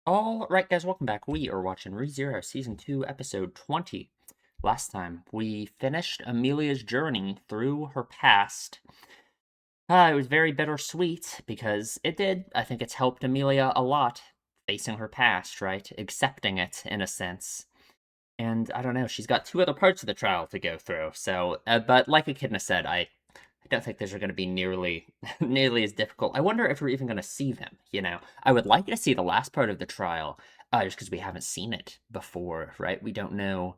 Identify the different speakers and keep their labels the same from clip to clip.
Speaker 1: All right, guys, welcome back. We are watching ReZero Season 2, Episode 20. Last time, we finished Amelia's journey through her past. It was very bittersweet because I think it's helped Amelia a lot facing her past, right? Accepting it, in a sense. And I don't know, she's got two other parts of the trial to go through. But like Echidna said, I don't think those are going to be nearly nearly as difficult. I wonder if we're even going to see them. I would like to see the last part of the trial, just because we haven't seen it before, right? We don't know.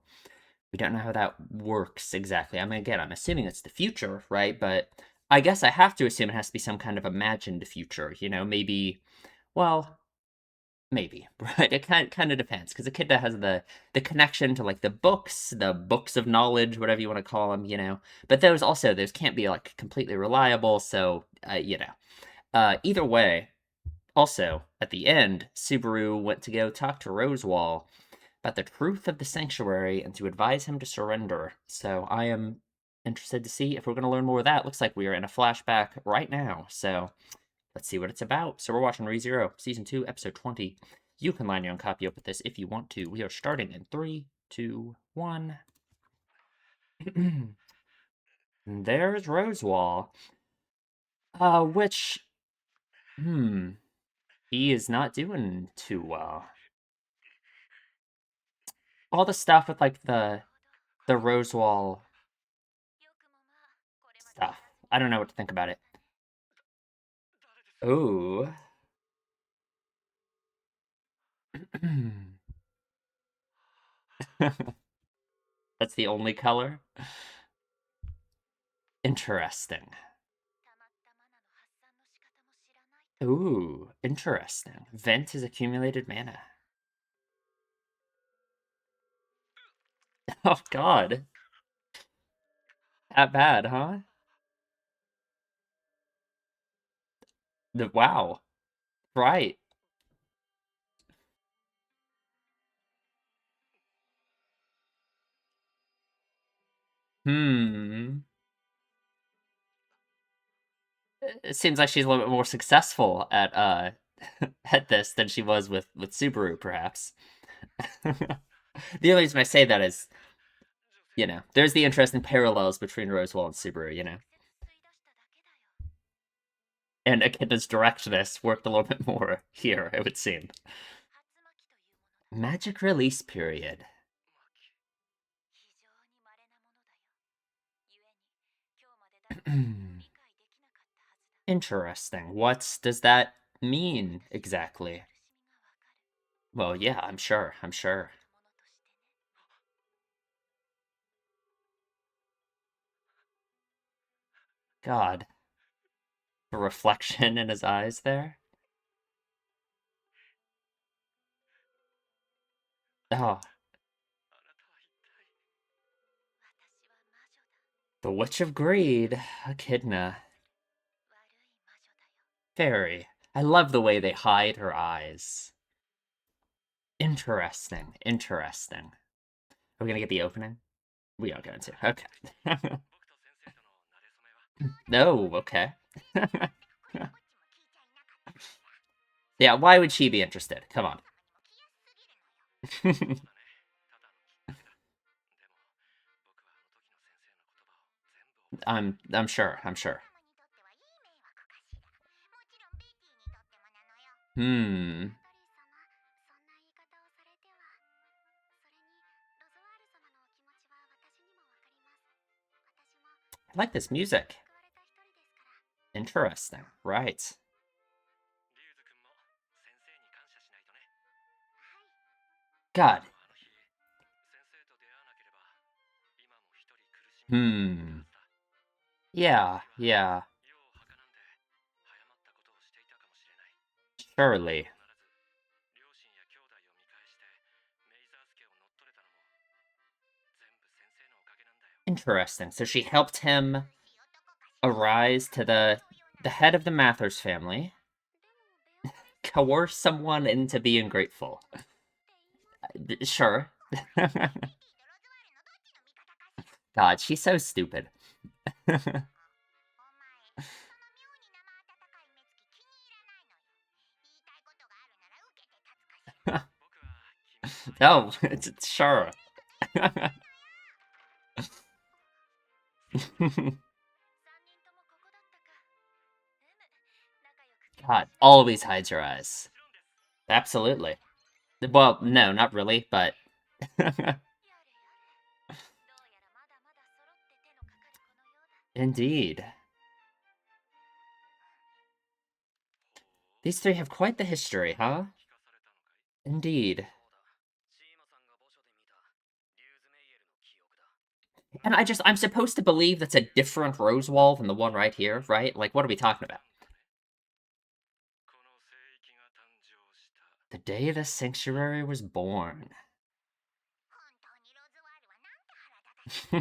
Speaker 1: We don't know how that works exactly. I mean, again, I'm assuming it's the future, right? But I guess I have to assume it has to be some kind of imagined future. Maybe. Well, maybe, right? It kind of depends because Echidna has the connection to like the books of knowledge, whatever you want to call them, But those can't be like completely reliable. So either way. Also, at the end, Subaru went to go talk to Rosewall about the truth of the sanctuary and to advise him to surrender. So I am interested to see if we're going to learn more of that. Looks like we are in a flashback right now. So let's see what it's about. So we're watching ReZero, Season 2, Episode 20. You can line your own copy up with this if you want to. We are starting in 3, 2, 1. There's Rosewall. Which, he is not doing too well. All the stuff with like the Rosewall stuff. I don't know what to think about it. Ooh. That's the only color? Interesting. Ooh, interesting. Vent his accumulated mana. Oh god. That bad, huh? Wow. Right. Hmm. It seems like she's a little bit more successful at at this than she was with Subaru, perhaps. The only reason I say that is, there's the interesting parallels between Rosewall and Subaru. And Echidna's directness worked a little bit more here, it would seem. Magic release period. Interesting. What does that mean exactly? Well, yeah, I'm sure. I'm sure. God, the reflection in his eyes there. Oh, the Witch of Greed, Echidna. Very. I love the way they hide her eyes. Interesting. Interesting. Are we gonna get the opening? We are going to. Okay. No, okay. Yeah, why would she be interested? Come on. I'm sure. I'm sure. Hmm. I like this music. Interesting. Right. God. Hmm. Yeah, yeah. Surely. Interesting. So she helped him arise to the head of the Mathers family, coerce someone into being grateful. Sure. God, she's so stupid. Oh, sure. God, always hides her eyes. Absolutely. Well, no, not really, but indeed. These three have quite the history, huh? Indeed. And I'm supposed to believe that's a different rose wall than the one right here, right? Like, what are we talking about? The day the sanctuary was born. I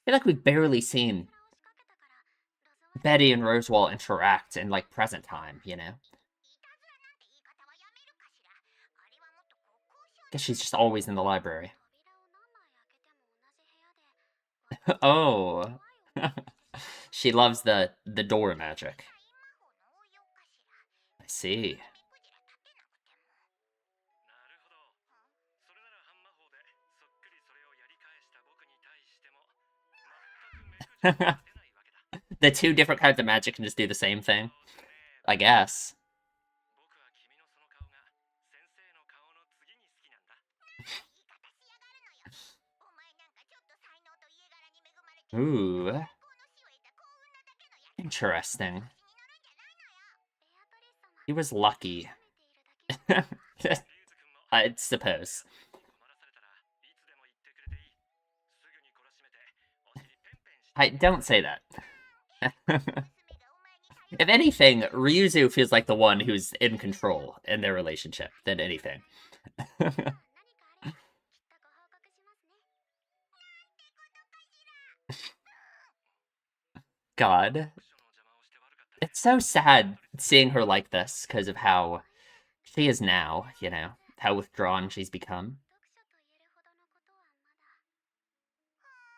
Speaker 1: feel like we've barely seen Betty and Rosewall interact in, like, present time, you know? Guess she's just always in the library. Oh. She loves the door magic. I see. The two different kinds of magic can just do the same thing, I guess. Ooh. Interesting. He was lucky. I suppose. I don't say that. If anything, Ryuzu feels like the one who's in control in their relationship than anything. God. It's so sad seeing her like this because of how she is now, you know, how withdrawn she's become.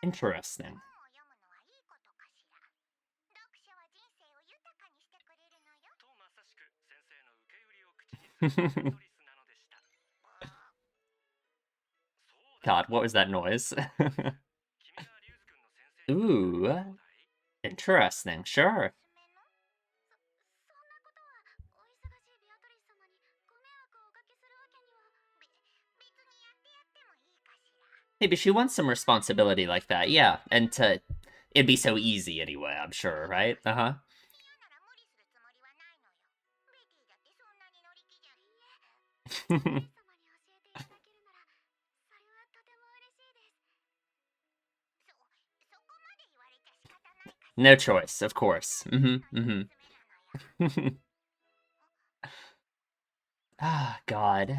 Speaker 1: Interesting. God, what was that noise? Ooh, interesting. Sure. Maybe she wants some responsibility like that, yeah. And it'd be so easy anyway, I'm sure, right? Uh-huh. No choice, of course. Mm-hmm, mm-hmm. Ah, God.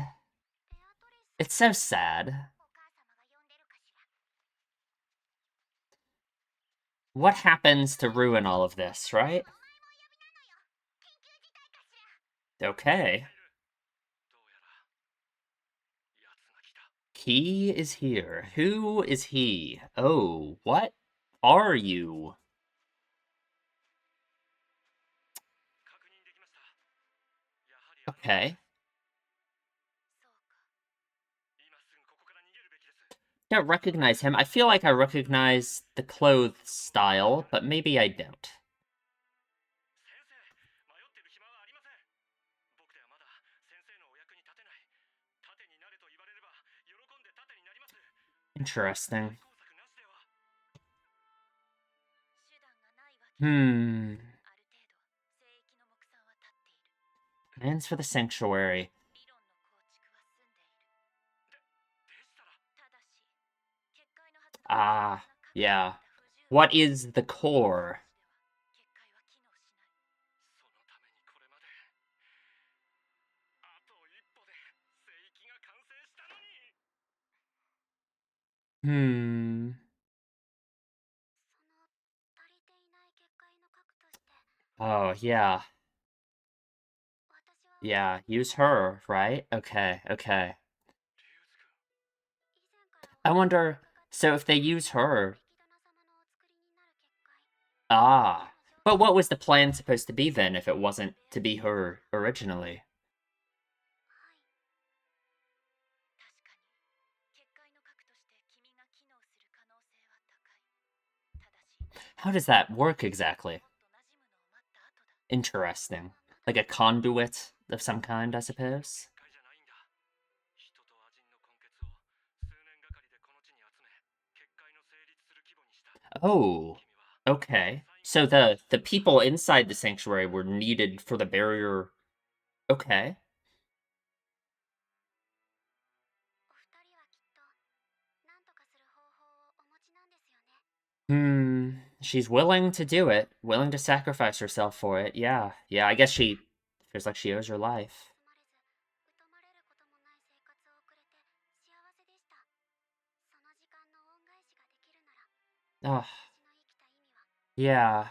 Speaker 1: It's so sad. What happens to ruin all of this, right? Okay. He is here. Who is he? Oh, what are you? Okay. Don't recognize him. I feel like I recognize the clothes style, but maybe I don't. Interesting. Hmm. Plans for the sanctuary. Ah, yeah. What is the core? Hmm. Oh, yeah. Yeah, use her, right? Okay, okay. I wonder, so if they use her, ah, But what was the plan supposed to be then if it wasn't to be her originally? How does that work exactly? Interesting. Like a conduit of some kind, I suppose? Oh, okay. So the people inside the sanctuary were needed for the barrier. Okay. Hmm. She's willing to do it, willing to sacrifice herself for it. Yeah. Yeah, I guess she feels like she owes her life. Oh, yeah.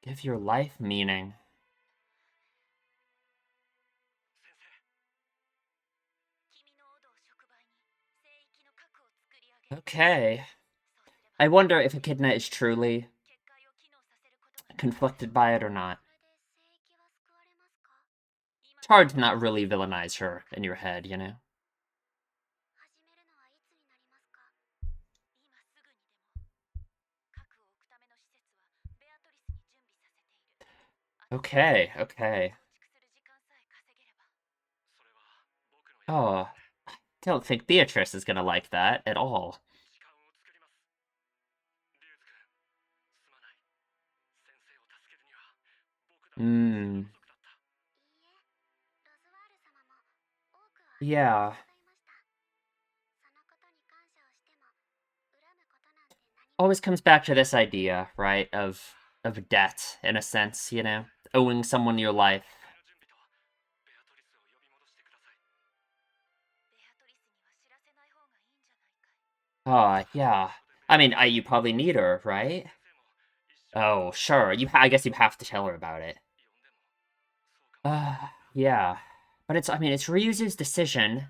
Speaker 1: Give your life meaning. Okay. I wonder if Echidna is truly conflicted by it or not. It's hard to not really villainize her in your head, you know? Okay, okay. Oh, I don't think Beatrice is gonna like that at all. Hmm. Yeah. Always comes back to this idea, right, of debt in a sense, you know? Owing someone your life. Oh, yeah. I mean, you probably need her, right? Oh, sure. I guess you have to tell her about it. Yeah. But it's, I mean, it's Ryuzu's decision,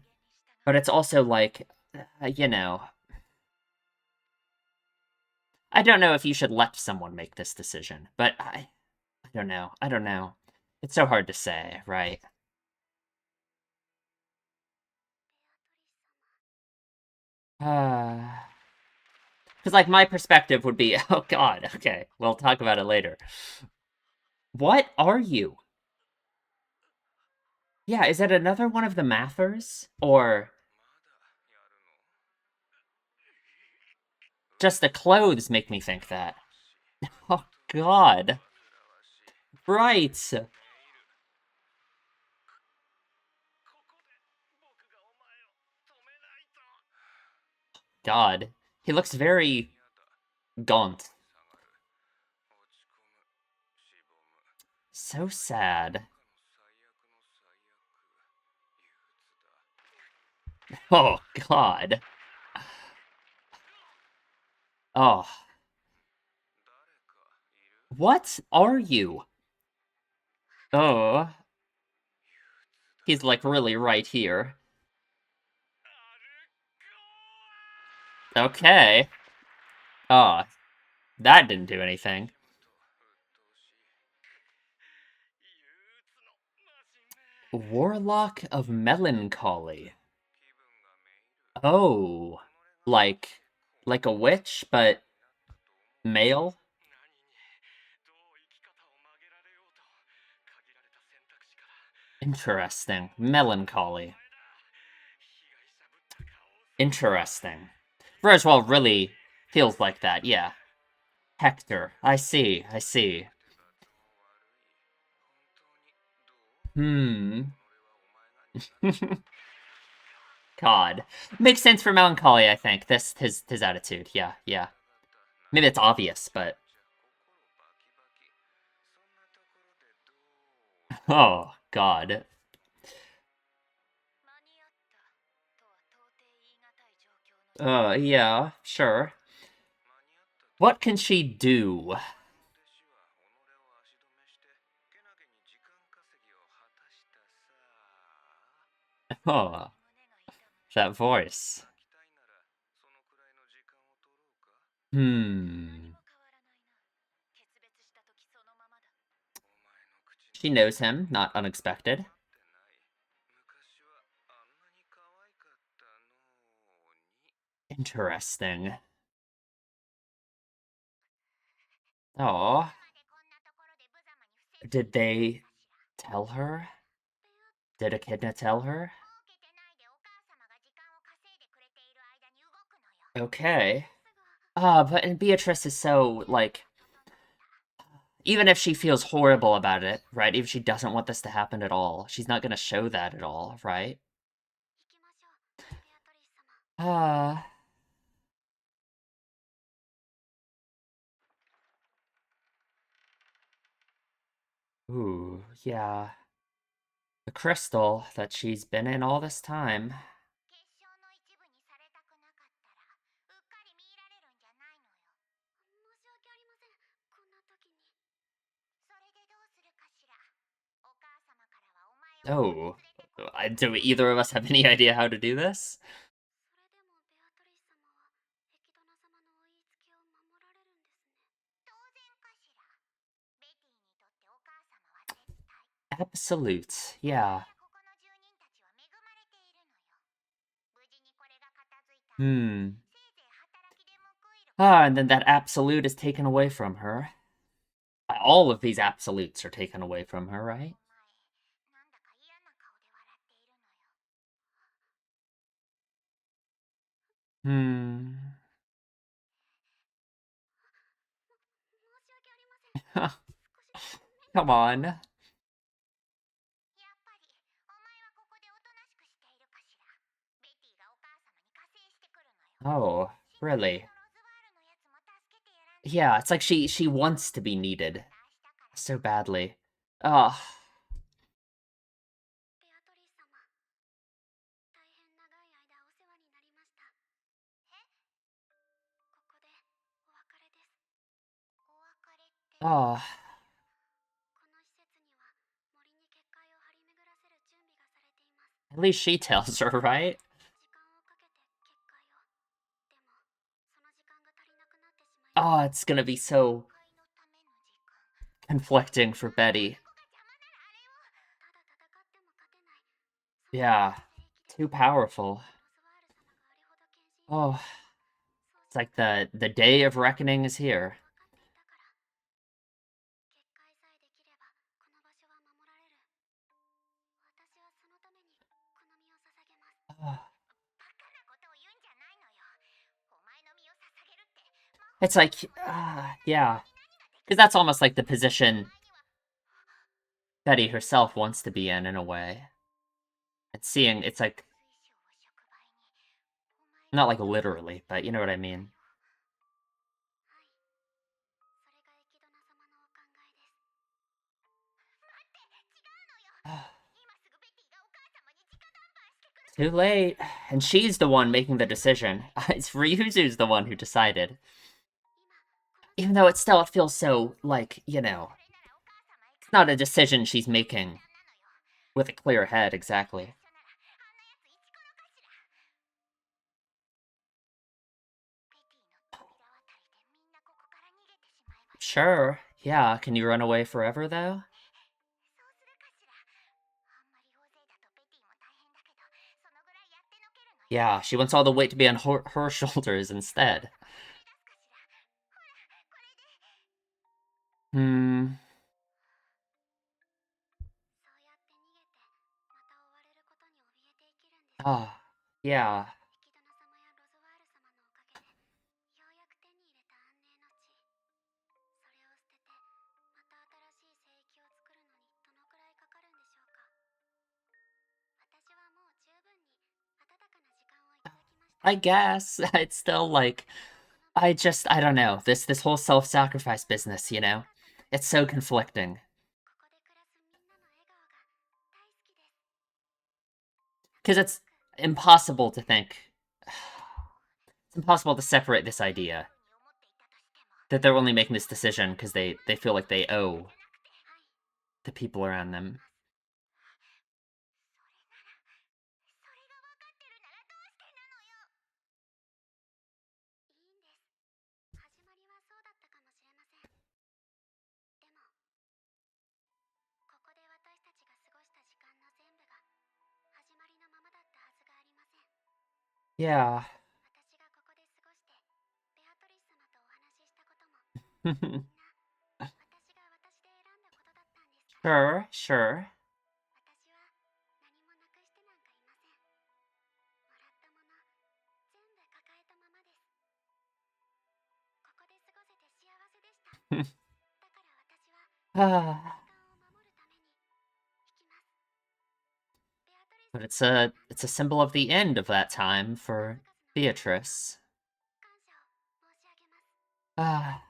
Speaker 1: but it's also like, you know, I don't know if you should let someone make this decision, but I don't know. I don't know. It's so hard to say, right? Because, like, my perspective would be, oh god, okay, we'll talk about it later. What are you? Yeah, is it another one of the Mathers? Or just the clothes make me think that? Oh god. Right. God. He looks very gaunt. So sad. Oh god. Oh. What are you? Oh. He's like really right here. Okay. Oh, that didn't do anything. Warlock of Melancholy. Oh. Like like a witch, but male? Interesting. Melancholy. Interesting. Roswell really feels like that, yeah. Hector. I see, I see. Hmm. God. Makes sense for Melancholy, I think. This his attitude. Yeah, yeah. Maybe it's obvious, but oh god. Yeah, sure. What can she do? Oh, that voice. Hmm. She knows him, not unexpected. Interesting. Oh, did they tell her? Did Echidna tell her? Okay. But Beatrice is so, like, even if she feels horrible about it, right? Even if she doesn't want this to happen at all, she's not gonna show that at all, right? Uh, ooh, yeah. The crystal that she's been in all this time. Oh, do either of us have any idea how to do this? Absolute, yeah. Hmm. Ah, and then that absolute is taken away from her. All of these absolutes are taken away from her, right? Hmm. Come on. Oh, really? Yeah, it's like she wants to be needed so badly. Oh, oh. At least she tells her, right? Oh, it's gonna be so conflicting for Betty. Yeah, too powerful. Oh, it's like the day of reckoning is here. It's like, yeah, because that's almost like the position Betty herself wants to be in a way. It's seeing, it's like, not like literally, but you know what I mean. Too late. And she's the one making the decision. It's Ryuzu's the one who decided. Even though it feels so, like, it's not a decision she's making with a clear head, exactly. Sure, yeah, can you run away forever, though? Yeah, she wants all the weight to be on her shoulders instead. Hmm. Oh, yeah. I guess. It's still like, I don't know. This whole self-sacrifice business, you know? It's so conflicting. Because it's impossible to think. It's impossible to separate this idea that they're only making this decision because they feel like they owe the people around them. Yeah. Sure, sure. Ah, but it's a symbol of the end of that time for Beatrice. Ah,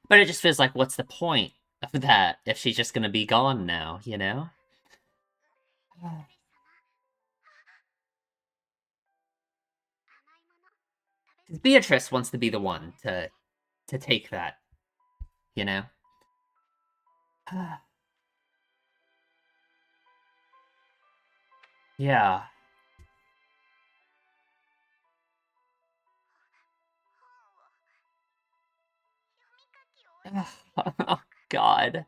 Speaker 1: but it just feels like, what's the point of that if she's just gonna be gone now, you know? Ah. Beatrice wants to be the one to take that, you know? Ah, yeah. Oh, God.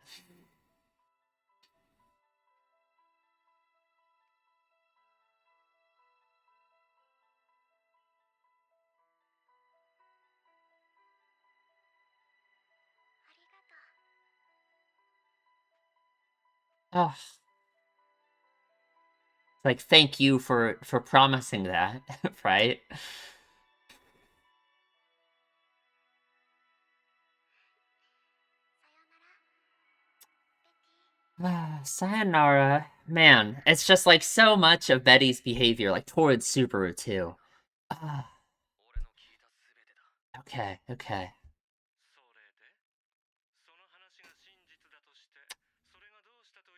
Speaker 1: Oh, like, thank you for promising that, right? Ah, sayonara. Man, it's just like so much of Betty's behavior, like towards Subaru too. Ah, okay, okay.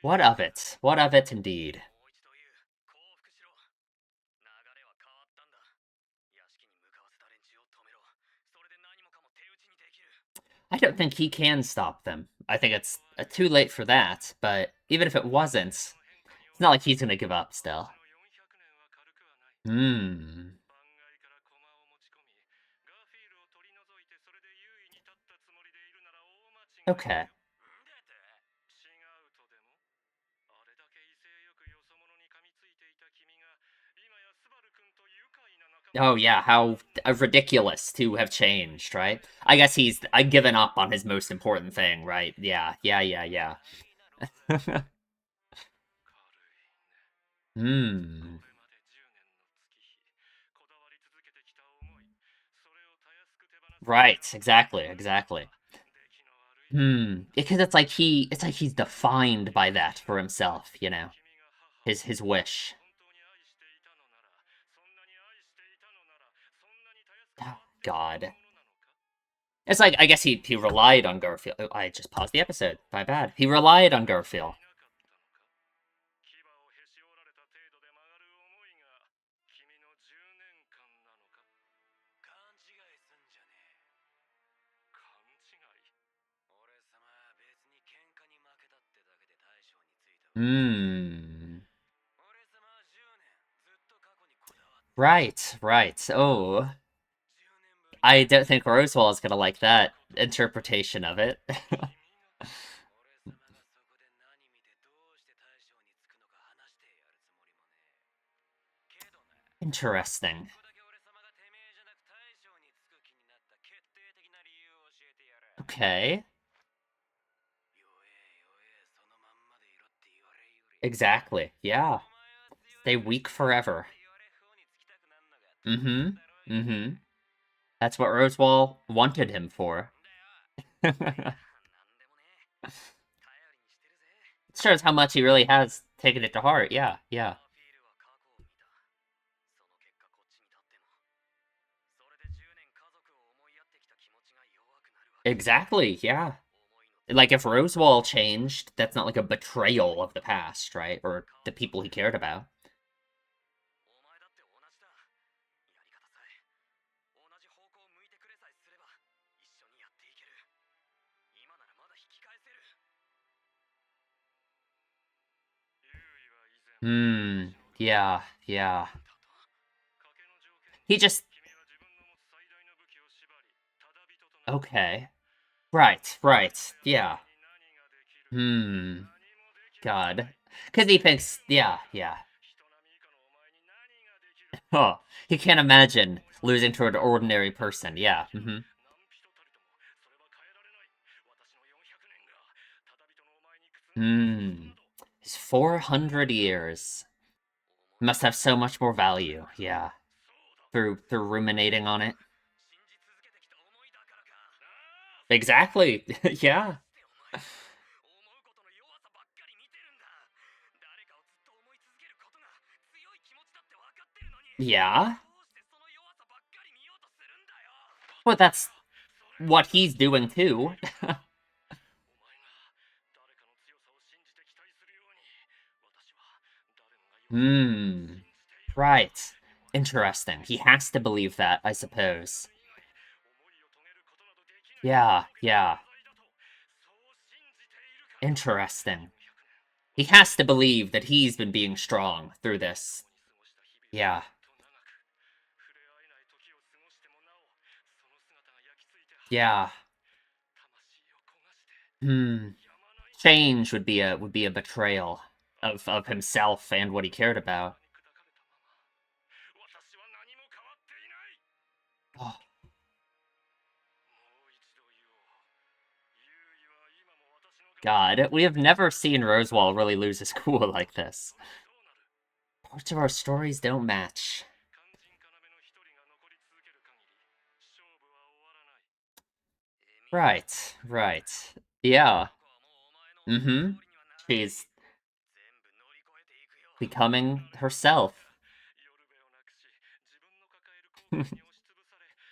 Speaker 1: What of it? What of it indeed? I don't think he can stop them. I think it's too late for that, but even if it wasn't, it's not like he's gonna give up still. Hmm. Okay. Oh yeah, how ridiculous to have changed, right? I guess he's given up on his most important thing, right? Yeah, yeah, yeah, yeah. Hmm. Right, exactly, exactly. Hmm. Because it's like he's defined by that for himself, you know. His wish. Oh, God. It's like I guess he relied on Garfield. Oh, I just paused the episode. My bad. He relied on Garfield. Hmm. Right, right. Oh, I don't think Roswell is gonna like that interpretation of it. Interesting. Okay. Exactly. Yeah. Stay weak forever. Mm-hmm. Mm-hmm. That's what Roswell wanted him for. It shows how much he really has taken it to heart. Yeah, yeah. Exactly, yeah. Like, if Roswell changed, that's not like a betrayal of the past, right? Or the people he cared about. Hmm. Yeah, yeah. He just... Okay. Right, right. Yeah. Hmm. God. Because he thinks... Yeah, yeah. Oh, he can't imagine losing to an ordinary person. Yeah. Hmm. It's 400 years. Must have so much more value. Yeah. Through ruminating on it. Exactly. Yeah. Yeah. Well, that's what he's doing too. Hmm. Right. Interesting. He has to believe that, I suppose. Yeah, yeah. Interesting. He has to believe that he's been being strong through this. Yeah. Yeah. Hmm. Change would be a betrayal of himself and what he cared about. Oh, God, we have never seen Rosewall really lose his cool like this. Parts of our stories don't match. Right, right. Yeah. Mm-hmm. She's becoming herself.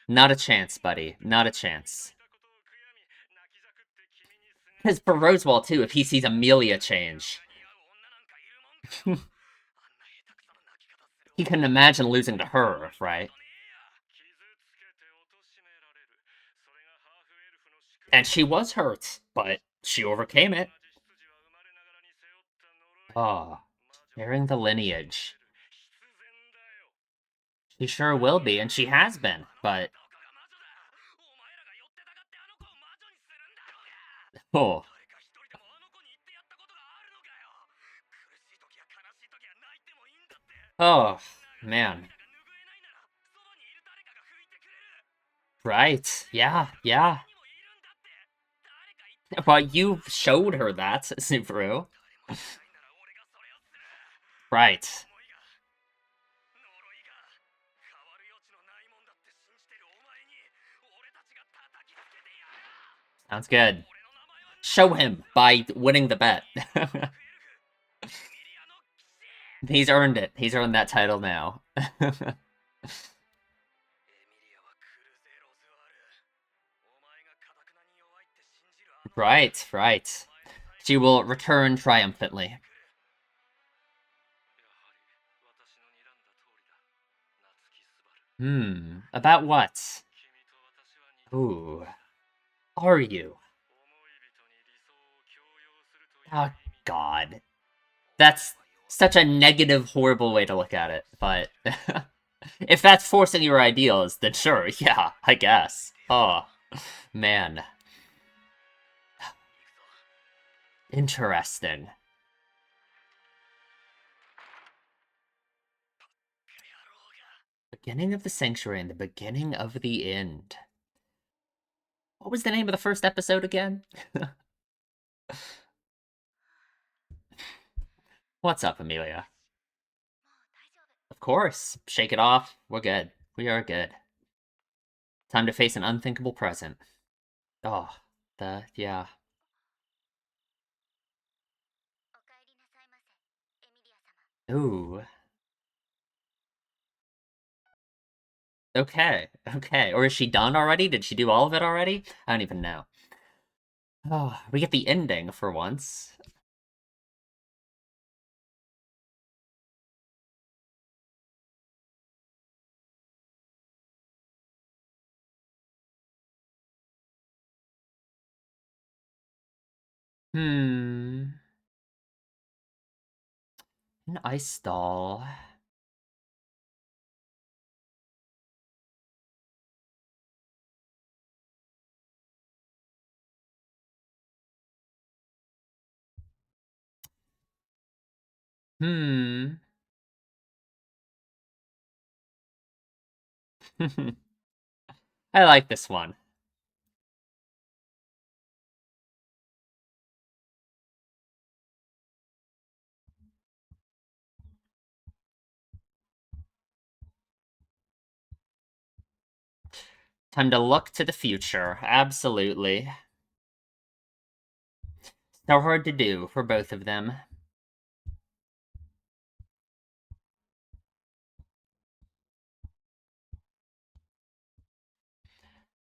Speaker 1: Not a chance, buddy. Not a chance. Because for Rosewall, too, if he sees Amelia change, he couldn't imagine losing to her, right? And she was hurt, but she overcame it. Oh, sharing the lineage. She sure will be, and she has been, but... Oh. Oh, man. Right. Yeah, yeah. Well, you showed her that, Subaru. Right. Sounds good. Show him by winning the bet. He's earned it. He's earned that title now. Right, right. She will return triumphantly. Hmm. About what? Ooh. Are you? Oh, God. That's such a negative, horrible way to look at it, but... if that's forcing your ideals, then sure, yeah, I guess. Oh, man. Interesting. Beginning of the Sanctuary and the beginning of the end. What was the name of the first episode again? What's up, Amelia? Of course. Shake it off. We're good. We are good. Time to face an unthinkable present. Oh, yeah. Ooh. Okay, okay. Or is she done already? Did she do all of it already? I don't even know. Oh, we get the ending for once. Hmm. An ice stall. Hmm. I like this one. Time to look to the future. Absolutely. So hard to do for both of them.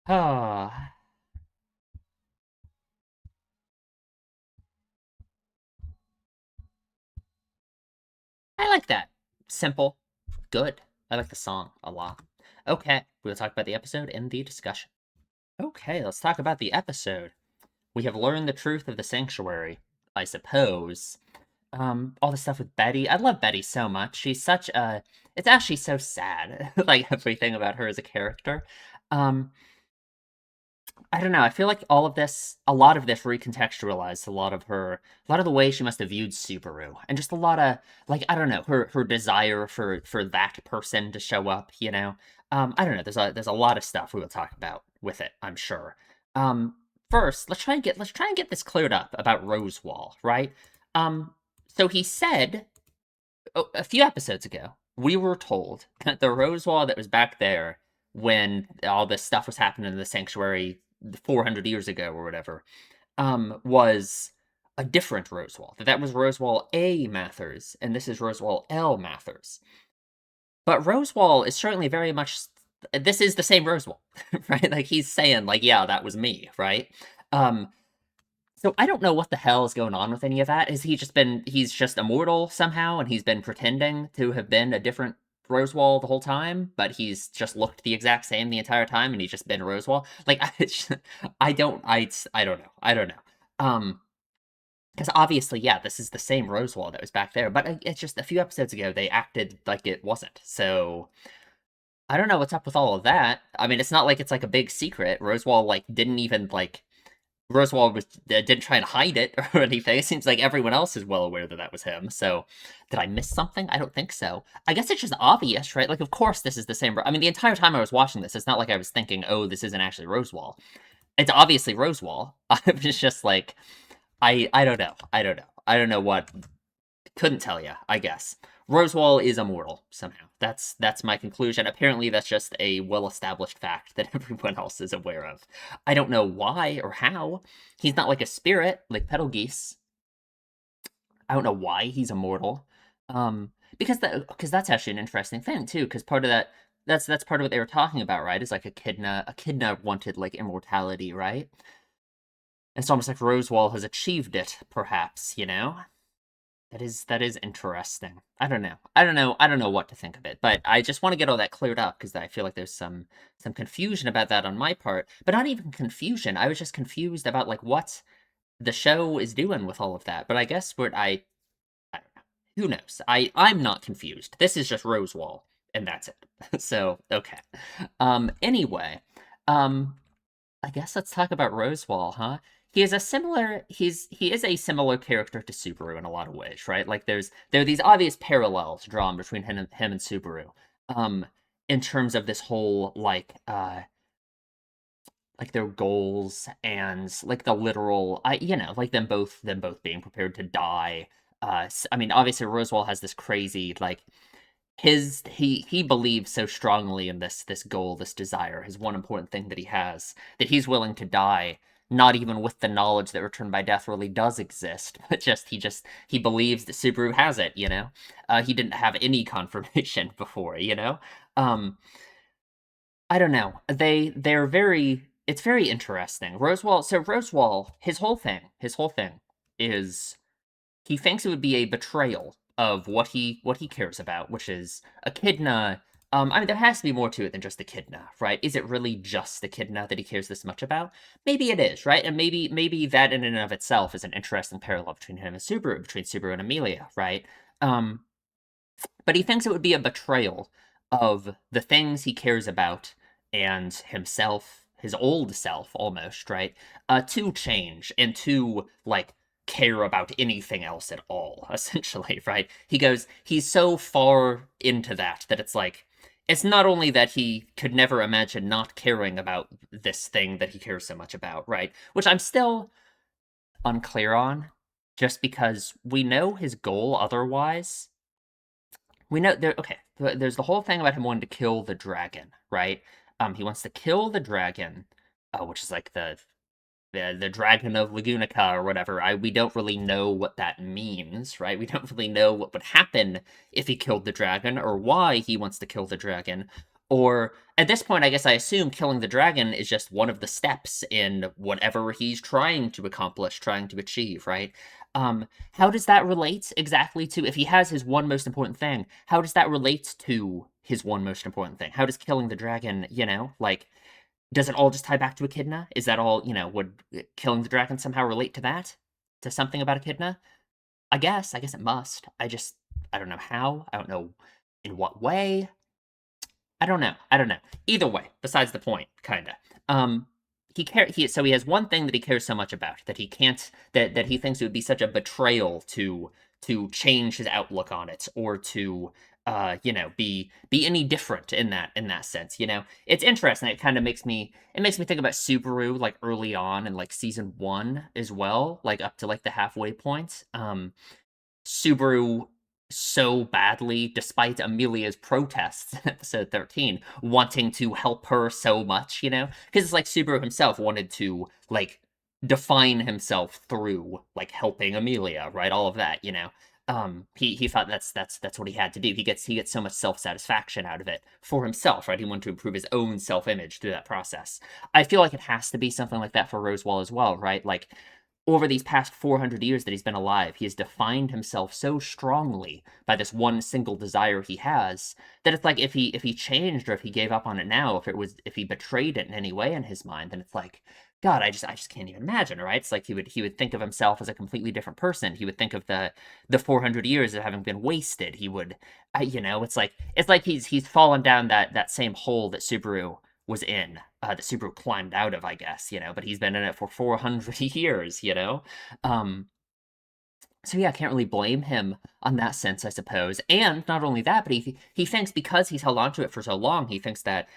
Speaker 1: Oh, I like that. Simple. Good. I like the song a lot. Okay, we'll talk about the episode in the discussion. Okay, let's talk about the episode. We have learned the truth of the sanctuary, I suppose. All the stuff with Betty. I love Betty so much. She's such a. It's actually so sad, like everything about her as a character. Um, I don't know. I feel like all of this, a lot of this recontextualized a lot of her, a lot of the way she must have viewed Subaru, and just a lot of like I don't know her desire for that person to show up. I don't know. There's a lot of stuff we will talk about with it. I'm sure. Um, First, let's try and get this cleared up about Rosewall, right? Um, so he said a few episodes ago, we were told that the rose wall that was back there when all this stuff was happening in the sanctuary 400 years ago or whatever, was a different rose wall. That was Rosewall A Mathers, and this is Rosewall L Mathers. But Rosewall is certainly very much. This is the same Rosewall, right? Like he's saying, like, yeah, that was me, right? Um, so I don't know what the hell is going on with any of that. He's just immortal somehow, and he's been pretending to have been a different Rosewall the whole time, but he's just looked the exact same the entire time, and he's just been Rosewall. Like, I don't know. I don't know. Because obviously, yeah, this is the same Rosewall that was back there, but it's just a few episodes ago they acted like it wasn't. So I don't know what's up with all of that. I mean, it's not like it's like a big secret. Rosewall like didn't even like Rosewall didn't try and hide it or anything. It seems like everyone else is well aware that that was him. So, did I miss something? I don't think so. I guess it's just obvious, right? Like, of course, this is the same. I mean, the entire time I was watching this, it's not like I was thinking, "Oh, this isn't actually Rosewall." It's obviously Rosewall. I was just like, I don't know. I don't know. I don't know what. Couldn't tell you. I guess Rosewall is immortal somehow. That's my conclusion. Apparently, that's just a well-established fact that everyone else is aware of. I don't know why or how. He's not like a spirit like Petalgeese. I don't know why he's immortal. Because that's actually an interesting thing too. Because part of that's part of what they were talking about, right? Is like a Echidna wanted like immortality, right? It's almost like Rosewall has achieved it, perhaps. That is interesting. I don't know. I don't know what to think of it, but I just want to get all that cleared up because I feel like there's some confusion about that on my part, but not even confusion. I was just confused about like what the show is doing with all of that. But I guess I don't know. Who knows? I'm not confused. This is just Rosewall, and that's it. So okay. Anyway, um, I guess let's talk about Rosewall, huh? He is a similar character to Subaru in a lot of ways, right? Like there are these obvious parallels drawn between him and Subaru. Um in terms of this whole like their goals and like the literal like them both being prepared to die. I mean obviously Rosewall has this crazy like he believes so strongly in this goal, this desire, his one important thing that he has, that he's willing to die, not even with the knowledge that return by death really does exist, but he believes that Subaru has it. He didn't have any confirmation before. Um, I don't know. They're very it's very interesting. Rosewall, his whole thing is he thinks it would be a betrayal of what he cares about, which is Echidna. I mean, there has to be more to it than just Echidna, right? Is it really just Echidna that he cares this much about? Maybe it is, right? And maybe that in and of itself is an interesting parallel between him and Subaru, between Subaru and Amelia, right? Um, but he thinks it would be a betrayal of the things he cares about and himself, his old self almost, right? To change and to like care about anything else at all, essentially, right? He's so far into that it's like it's not only that he could never imagine not caring about this thing that he cares so much about, right? Which I'm still unclear on, just because we know his goal otherwise. We know there. Okay, there's the whole thing about him wanting to kill the dragon, right? He wants to kill the dragon, which is like the Dragon of Lagunica or whatever. We don't really know what that means, right? We don't really know what would happen if he killed the dragon or why he wants to kill the dragon. Or at this point, I guess I assume killing the dragon is just one of the steps in whatever he's trying to accomplish, trying to achieve, right? How does that relate exactly to if he has his one most important thing? How does that relate to his one most important thing? How does killing the dragon, like does it all just tie back to Echidna? Is that all, would killing the dragon somehow relate to that? To something about Echidna? I guess. I guess it must. I don't know how. I don't know in what way. I don't know. I don't know. Either way, besides the point, kinda. Um, so he has one thing that he cares so much about that he can't that he thinks it would be such a betrayal to change his outlook on it or to be any different in that sense. It's interesting. It makes me think about Subaru like early on in like season 1 as well, like up to like the halfway point. Subaru so badly, despite Amelia's protests in episode 13, wanting to help her so much, Because it's like Subaru himself wanted to, like, define himself through, like, helping Amelia, right? All of that, he thought that's what he had to do. He gets so much self-satisfaction out of it for himself, right? He wanted to improve his own self-image through that process. I feel like it has to be something like that for Rosewall as well, right? Like, over these past 400 years that he's been alive, he has defined himself so strongly by this one single desire he has that it's like if he changed or if he gave up on it now, if he betrayed it in any way in his mind, then it's like, God, I just can't even imagine, right? It's like he would think of himself as a completely different person. He would think of the 400 years of having been wasted. He would, it's like he's fallen down that same hole that Subaru was in, that Subaru climbed out of, I guess, but he's been in it for 400 years. Um, so yeah, I can't really blame him on that sense, I suppose. And not only that, but he thinks because he's held on to it for so long, he thinks that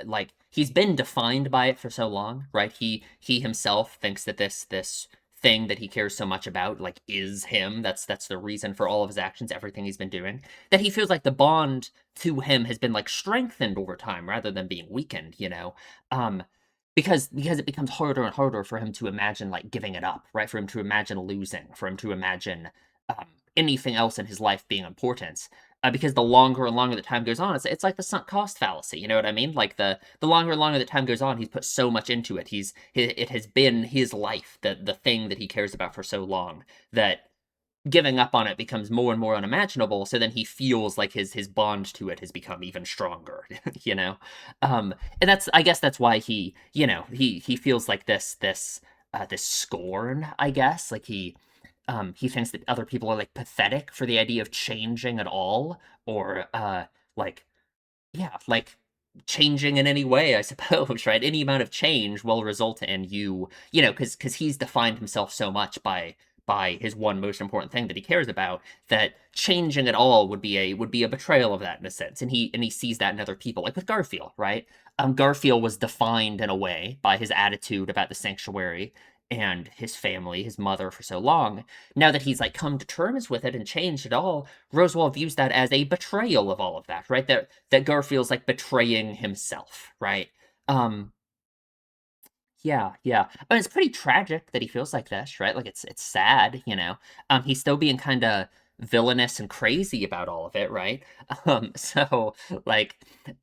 Speaker 1: like he's been defined by it for so long, right? He himself thinks that this thing that he cares so much about like is him. That's the reason for all of his actions, everything he's been doing. That he feels like the bond to him has been like strengthened over time rather than being weakened. Um because it becomes harder and harder for him to imagine like giving it up, right? For him to imagine losing, for him to imagine anything else in his life being important. Because the longer and longer the time goes on, it's like the sunk cost fallacy. You know what I mean? Like the longer and longer the time goes on, he's put so much into it. It has been his life, the thing that he cares about for so long that giving up on it becomes more and more unimaginable, so then he feels like his bond to it has become even stronger. you know and I guess that's why he feels like this scorn, I guess. Like he thinks that other people are like pathetic for the idea of changing at all, or like yeah, like changing in any way, I suppose, right? Any amount of change will result in because he's defined himself so much by his one most important thing that he cares about, that changing at all would be a betrayal of that in a sense. And he sees that in other people, like with Garfield, right? Garfield was defined in a way by his attitude about the sanctuary and his family, his mother, for so long. Now that he's like come to terms with it and changed it all, Roswell views that as a betrayal of all of that, right? That Garfield's like betraying himself, right? Um, yeah. I mean, it's pretty tragic that he feels like this, right? Like it's sad. He's still being kind of villainous and crazy about all of it, right? So like,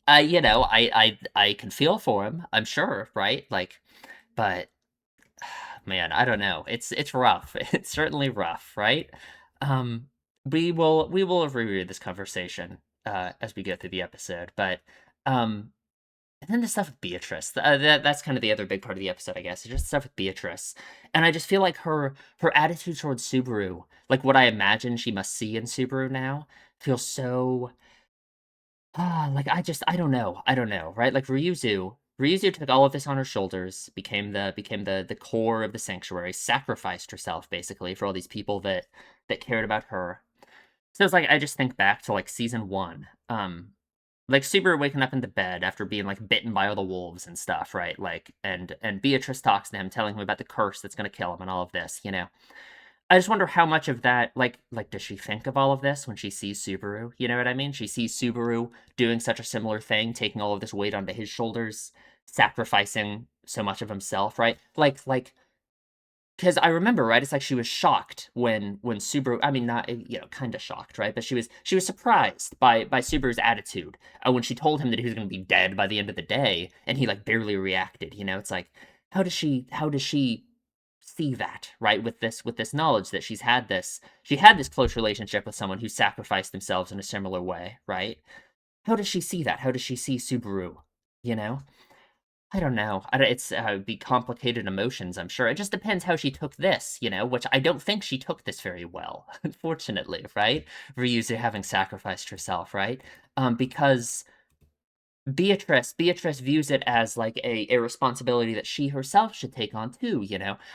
Speaker 1: I can feel for him, I'm sure, right? Like, but man, I don't know. It's rough. It's certainly rough, right? Um, we will reread this conversation as we go through the episode, but um, and then the stuff with Beatrice. That's kind of the other big part of the episode, I guess. It's just stuff with Beatrice, and I just feel like her attitude towards Subaru, like what I imagine she must see in Subaru now, feels so like I don't know, right? Like Ryuzu took all of this on her shoulders, became the core of the sanctuary, sacrificed herself basically for all these people that cared about her. So it's like I just think back to like season 1. like Subaru waking up in the bed after being like bitten by all the wolves and stuff, right? Like, and Beatrice talks to him, telling him about the curse that's gonna kill him and all of this, you know. I just wonder how much of that, like, does she think of all of this when she sees Subaru? You know what I mean? She sees Subaru doing such a similar thing, taking all of this weight onto his shoulders, sacrificing so much of himself, right? Like, because I remember, right? It's like she was shocked when Subaru. I mean, not kind of shocked, right? But she was surprised by Subaru's attitude when she told him that he was going to be dead by the end of the day, and he like barely reacted. You know, it's like how does she see that, right? With this knowledge that she had this close relationship with someone who sacrificed themselves in a similar way, right? How does she see that? How does she see Subaru? You know? I don't know. It's be complicated emotions, I'm sure. It just depends how she took this, which I don't think she took this very well, unfortunately, right? Ryuzu having sacrificed herself, right? Because Beatrice views it as like a responsibility that she herself should take on too.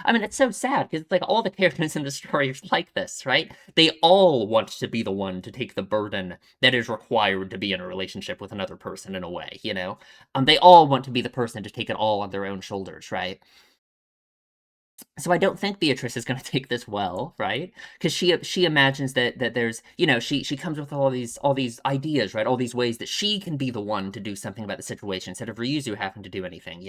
Speaker 1: I mean, it's so sad because it's like all the characters in the story are like this, right? They all want to be the one to take the burden that is required to be in a relationship with another person in a way. They all want to be the person to take it all on their own shoulders, right? So I don't think Beatrice is going to take this well, right? Because she imagines that there's she comes with all these ideas, right? All these ways that she can be the one to do something about the situation instead of Ryuzu having to do anything.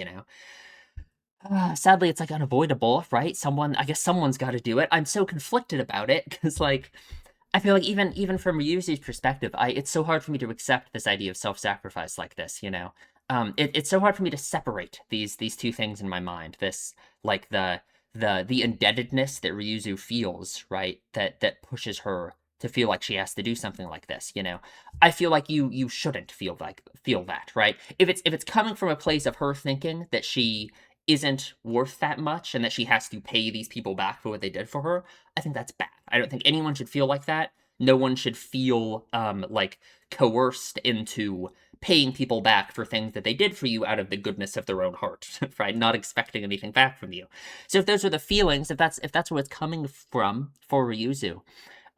Speaker 1: Sadly, it's like unavoidable, right? I guess someone's got to do it. I'm so conflicted about it because like I feel like even from Ryuzu's perspective, it's so hard for me to accept this idea of self-sacrifice like this. It's so hard for me to separate these two things in my mind. This like the indebtedness that Ryuzu feels, right? That pushes her to feel like she has to do something like this. I feel like you shouldn't feel that, right? If it's coming from a place of her thinking that she isn't worth that much and that she has to pay these people back for what they did for her, I think that's bad. I don't think anyone should feel like that. No one should feel like coerced into paying people back for things that they did for you out of the goodness of their own heart, right? Not expecting anything back from you. So if those are the feelings, if that's where it's coming from for Ryuzu,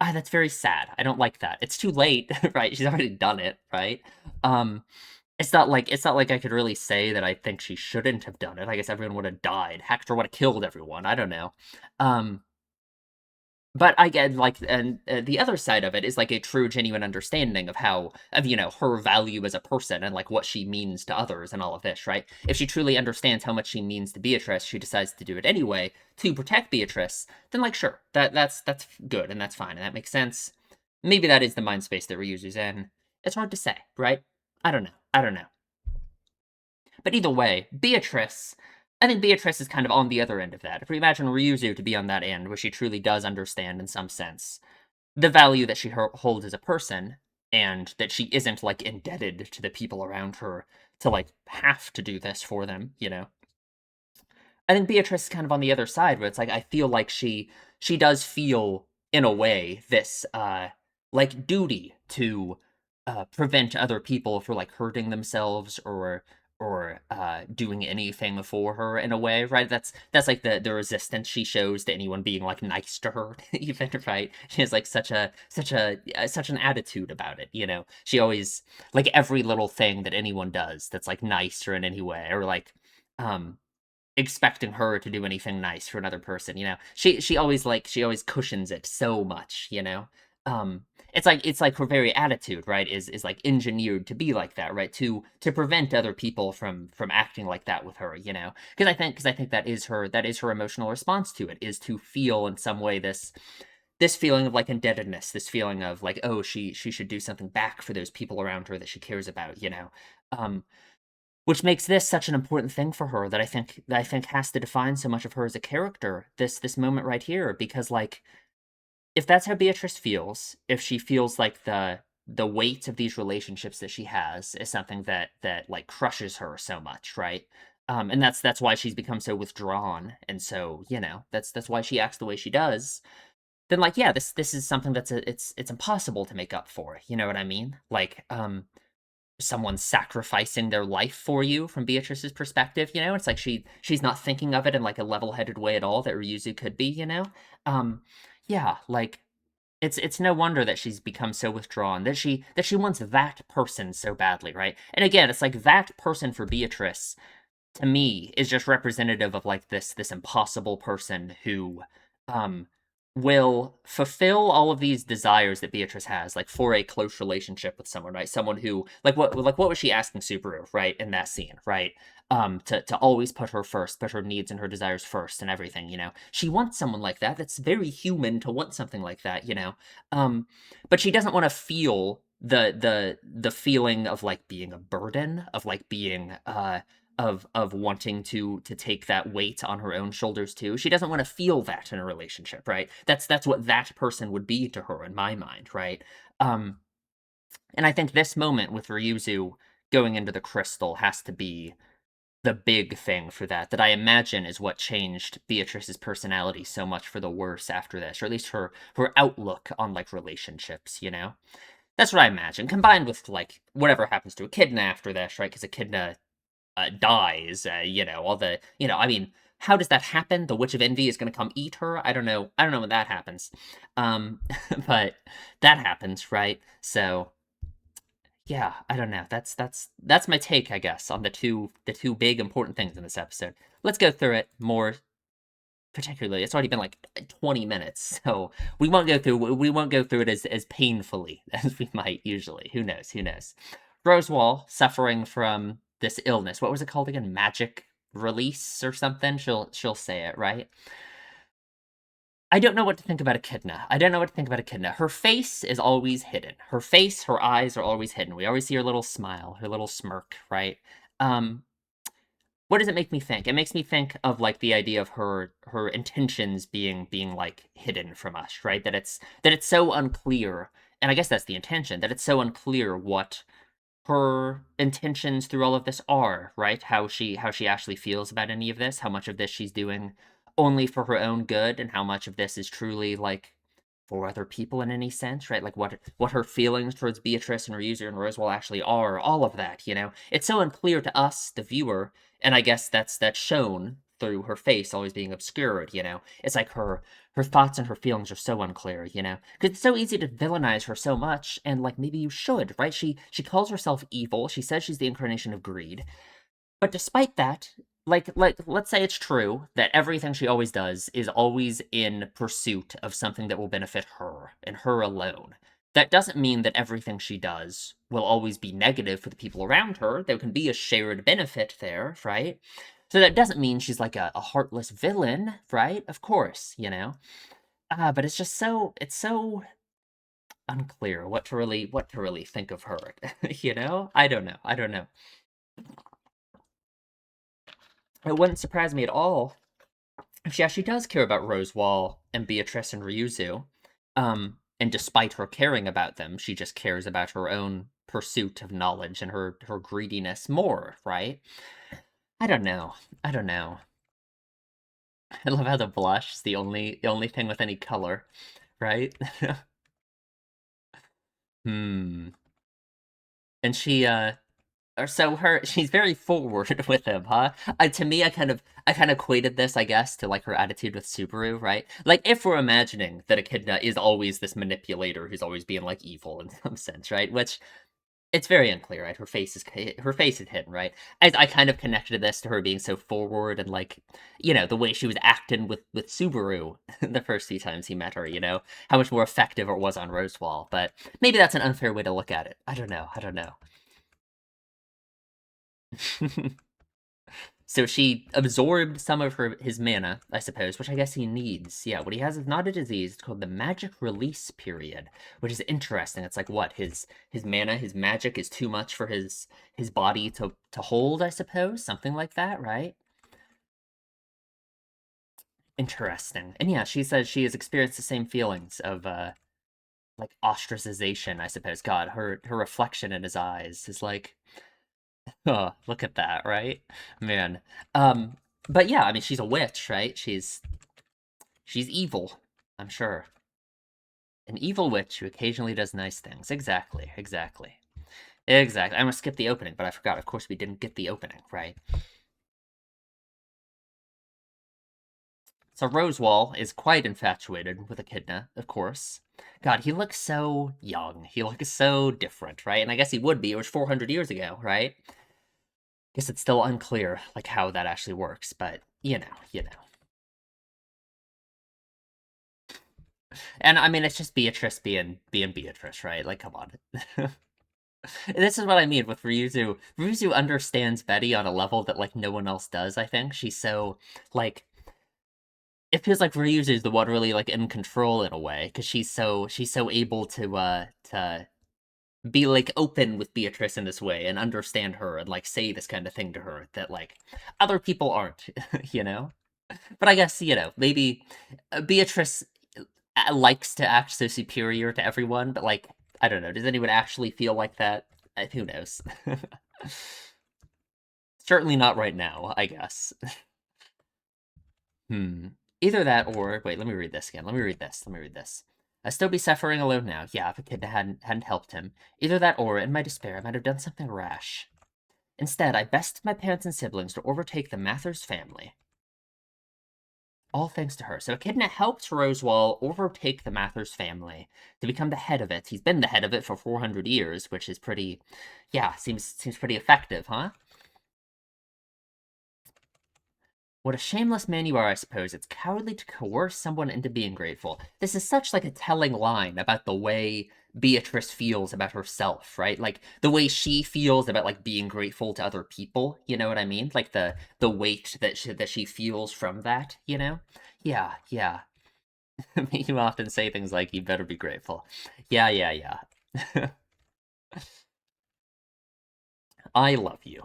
Speaker 1: that's very sad. I don't like that. It's too late, right? She's already done it, right? Um, it's not like I could really say that I think she shouldn't have done it. I guess everyone would have died. Hector would have killed everyone. I don't know. Um, but I get like, and the other side of it is like a true, genuine understanding of her value as a person and like what she means to others and all of this, right? If she truly understands how much she means to Beatrice, she decides to do it anyway to protect Beatrice. Then like, sure, that's good and that's fine and that makes sense. Maybe that is the mind space that Ryuzu's in. It's hard to say, right? I don't know. I don't know. But either way, I think Beatrice is kind of on the other end of that. If we imagine Ryuzu to be on that end, where she truly does understand in some sense the value that she holds as a person, and that she isn't like indebted to the people around her to like have to do this for them. I think Beatrice is kind of on the other side, where it's like I feel like she does feel in a way this like duty to prevent other people from like hurting themselves or doing anything for her in a way, right? That's like the resistance she shows to anyone being like nice to her, even, right? She has like such an attitude about it. She always like every little thing that anyone does that's like nice or in any way, or like um expecting her to do anything nice for another person. She always cushions it so much. Um it's like her very attitude, right, is like engineered to be like that, right? To prevent other people from acting like that with her. Because I think that is her emotional response to it, is to feel in some way this feeling of like indebtedness, this feeling of like, oh, she should do something back for those people around her that she cares about. Um which makes this such an important thing for her that I think has to define so much of her as a character, this moment right here, because like if that's how Beatrice feels, if she feels like the weight of these relationships that she has is something that like crushes her so much, right? And that's why she's become so withdrawn, and so that's why she acts the way she does. Then like, yeah, this is something it's impossible to make up for. You know what I mean? Like someone sacrificing their life for you from Beatrice's perspective. It's like she's not thinking of it in like a level-headed way at all that Ryuzu could be. Um yeah, like it's no wonder that she's become so withdrawn, that she wants that person so badly, right? And again, it's like that person for Beatrice to me is just representative of like this impossible person who um will fulfill all of these desires that Beatrice has, like for a close relationship with someone, right? Someone who like what was she asking Subaru, right, in that scene, right? To always put her first, put her needs and her desires first and everything, you know. She wants someone like that. That's very human to want something like that, you know. But she doesn't want to feel the feeling of like being a burden, of like being of wanting to take that weight on her own shoulders too. She doesn't want to feel that in a relationship, right? That's what that person would be to her in my mind, right? Um, and I think this moment with Ryuzu going into the crystal has to be the big thing for that. That I imagine is what changed Beatrice's personality so much for the worse after this, or at least her outlook on like relationships. You know, that's what I imagine. Combined with like whatever happens to Echidna after this, right? Because Echidna dies, all the, I mean, how does that happen? The Witch of Envy is going to come eat her? I don't know. I don't know when that happens. Um, but that happens, right? So, yeah, I don't know. That's my take, I guess, on the two big important things in this episode. Let's go through it more particularly. It's already been like 20 minutes, so we won't go through it as painfully as we might usually. Who knows? Who knows? Rosewall suffering from this illness. What was it called again? Magic release or something? She'll say it, right? I don't know what to think about Echidna. I don't know what to think about Echidna. Her face is always hidden. Her face, her eyes are always hidden. We always see her little smile, her little smirk, right? Um, what does it make me think? It makes me think of like the idea of her intentions being like hidden from us, right? That it's so unclear, and I guess that's the intention, that it's so unclear what her intentions through all of this are, right? How she actually feels about any of this, how much of this she's doing only for her own good, and how much of this is truly like for other people in any sense, right? Like what her feelings towards Beatrice and her user and Roswell actually are, all of that, you know? It's so unclear to us, the viewer, and I guess that's shown through her face always being obscured, you know? It's like her thoughts and her feelings are so unclear, you know? Because it's so easy to villainize her so much, and like maybe you should, right? She calls herself evil. She says she's the incarnation of greed. But despite that, like let's say it's true that everything she always does is always in pursuit of something that will benefit her and her alone. That doesn't mean that everything she does will always be negative for the people around her. There can be a shared benefit there, right? So that doesn't mean she's like a heartless villain, right? Of course, you know. But it's so unclear what to really think of her. You know? I don't know. I don't know. It wouldn't surprise me at all if she actually does care about Rosewall and Beatrice and Ryuzu. And despite her caring about them, she just cares about her own pursuit of knowledge and her greediness more, right? I don't know. I don't know. I love how the blush is the only thing with any color, right? Hmm. And she's very forward with him, huh? To me, I kind of equated this, I guess, to like her attitude with Subaru, right? Like if we're imagining that Echidna is always this manipulator who's always being like evil in some sense, right? Which it's very unclear, right? Her face is hidden, right? I kind of connected this to her being so forward and like, the way she was acting with Subaru the first few times he met her, how much more effective it was on Rosewall. But maybe that's an unfair way to look at it. I don't know. I don't know. So she absorbed some of his mana, I suppose, which I guess he needs. Yeah, what he has is not a disease. It's called the magic release period, which is interesting. It's like what his mana, his magic is too much for his body to hold, I suppose, something like that, right? Interesting. And yeah, she says she has experienced the same feelings of like ostracization, I suppose. God, her reflection in his eyes is like, oh, look at that, right? Man. Um, but yeah, I mean, she's a witch, right? She's evil, I'm sure. An evil witch who occasionally does nice things. Exactly, exactly. Exactly. I'm gonna skip the opening, but I forgot. Of course, we didn't get the opening, right? So Rosewall is quite infatuated with Echidna, of course. God, he looks so young. He looks so different, right? And I guess he would be. It was 400 years ago, right? Guess it's still unclear, like, how that actually works, but, you know. And, I mean, it's just Beatrice being Beatrice, right? Like, come on. This is what I mean with Ryuzu. Ryuzu understands Betty on a level that, like, no one else does, I think. She's so, like, it feels like Ryuzu is the one really, like, in control in a way, because she's so able to be, like, open with Beatrice in this way and understand her and, like, say this kind of thing to her that, like, other people aren't, you know? But I guess, maybe Beatrice likes to act so superior to everyone, but, like, I don't know. Does anyone actually feel like that? Who knows? Certainly not right now, I guess. Hmm. Either that or wait, let me read this again. Let me read this. I still be suffering alone now. Yeah, if a kid hadn't helped him. Either that or, in my despair, I might have done something rash. Instead, I bested my parents and siblings to overtake the Mathers family. All thanks to her. So Echidna helps Rosewall overtake the Mathers family to become the head of it. He's been the head of it for 400 years, which is pretty, yeah, seems pretty effective, huh? What a shameless man you are, I suppose. It's cowardly to coerce someone into being grateful. This is such like a telling line about the way Beatrice feels about herself, right? Like the way she feels about like being grateful to other people. You know what I mean? Like the weight that she feels from that. You know? Yeah, yeah. You often say things like, "You better be grateful." Yeah, yeah, yeah. I love you.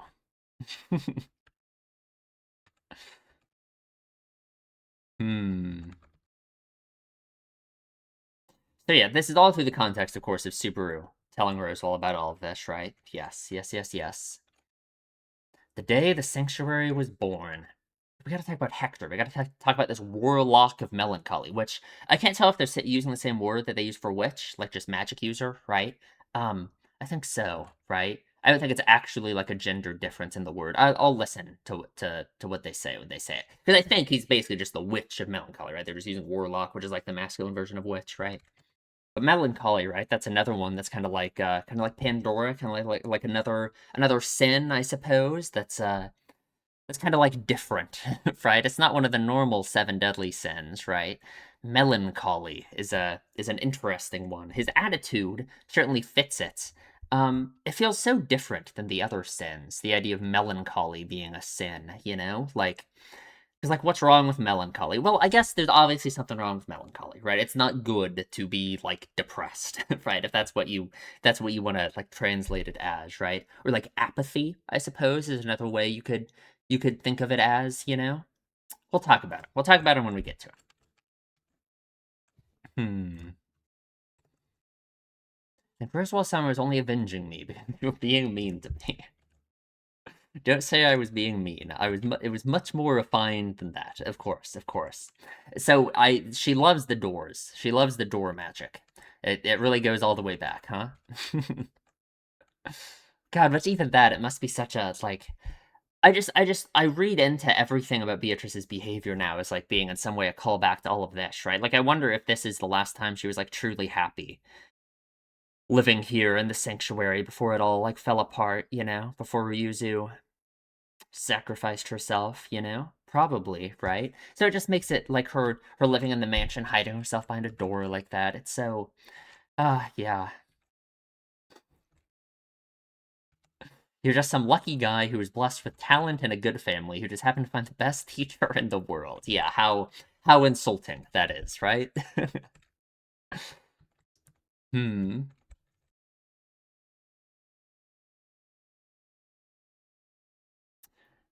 Speaker 1: Hmm. So yeah, this is all through the context, of course, of Subaru telling Rose all about all of this, right? Yes, yes, yes, yes. The day the sanctuary was born. We gotta talk about Hector. We gotta talk about this warlock of melancholy, which I can't tell if they're using the same word that they use for witch, like just magic user, right? I think so, right? I don't think it's actually like a gender difference in the word. I'll listen to what they say when they say it, because I think he's basically just the witch of melancholy, right? They're just using warlock, which is like the masculine version of witch, right? But melancholy, right? That's another one that's kind of like Pandora, kind of like another sin, I suppose. That's kind of like different, right? It's not one of the normal seven deadly sins, right? Melancholy is an interesting one. His attitude certainly fits it. It feels so different than the other sins. The idea of melancholy being a sin, like because, like, what's wrong with melancholy? Well, I guess there's obviously something wrong with melancholy, right? It's not good to be, like, depressed, right? If that's what you want to, like, translate it as, right? Or, like, apathy, I suppose, is another way you could think of it as, We'll talk about it. We'll talk about it when we get to it. Hmm. And first of all, Summer is only avenging me because you're being mean to me. Don't say I was being mean. It was much more refined than that. Of course, of course. So she loves the doors. She loves the door magic. It really goes all the way back, huh? God, but even that, it must be such a like. I read into everything about Beatrice's behavior now as like being in some way a callback to all of this, right? Like I wonder if this is the last time she was like truly happy living here in the sanctuary before it all like fell apart, before Ryuzu sacrificed herself, Probably, right? So it just makes it like her living in the mansion, hiding herself behind a door like that. It's so yeah. You're just some lucky guy who was blessed with talent and a good family who just happened to find the best teacher in the world. Yeah, how insulting that is, right? Hmm.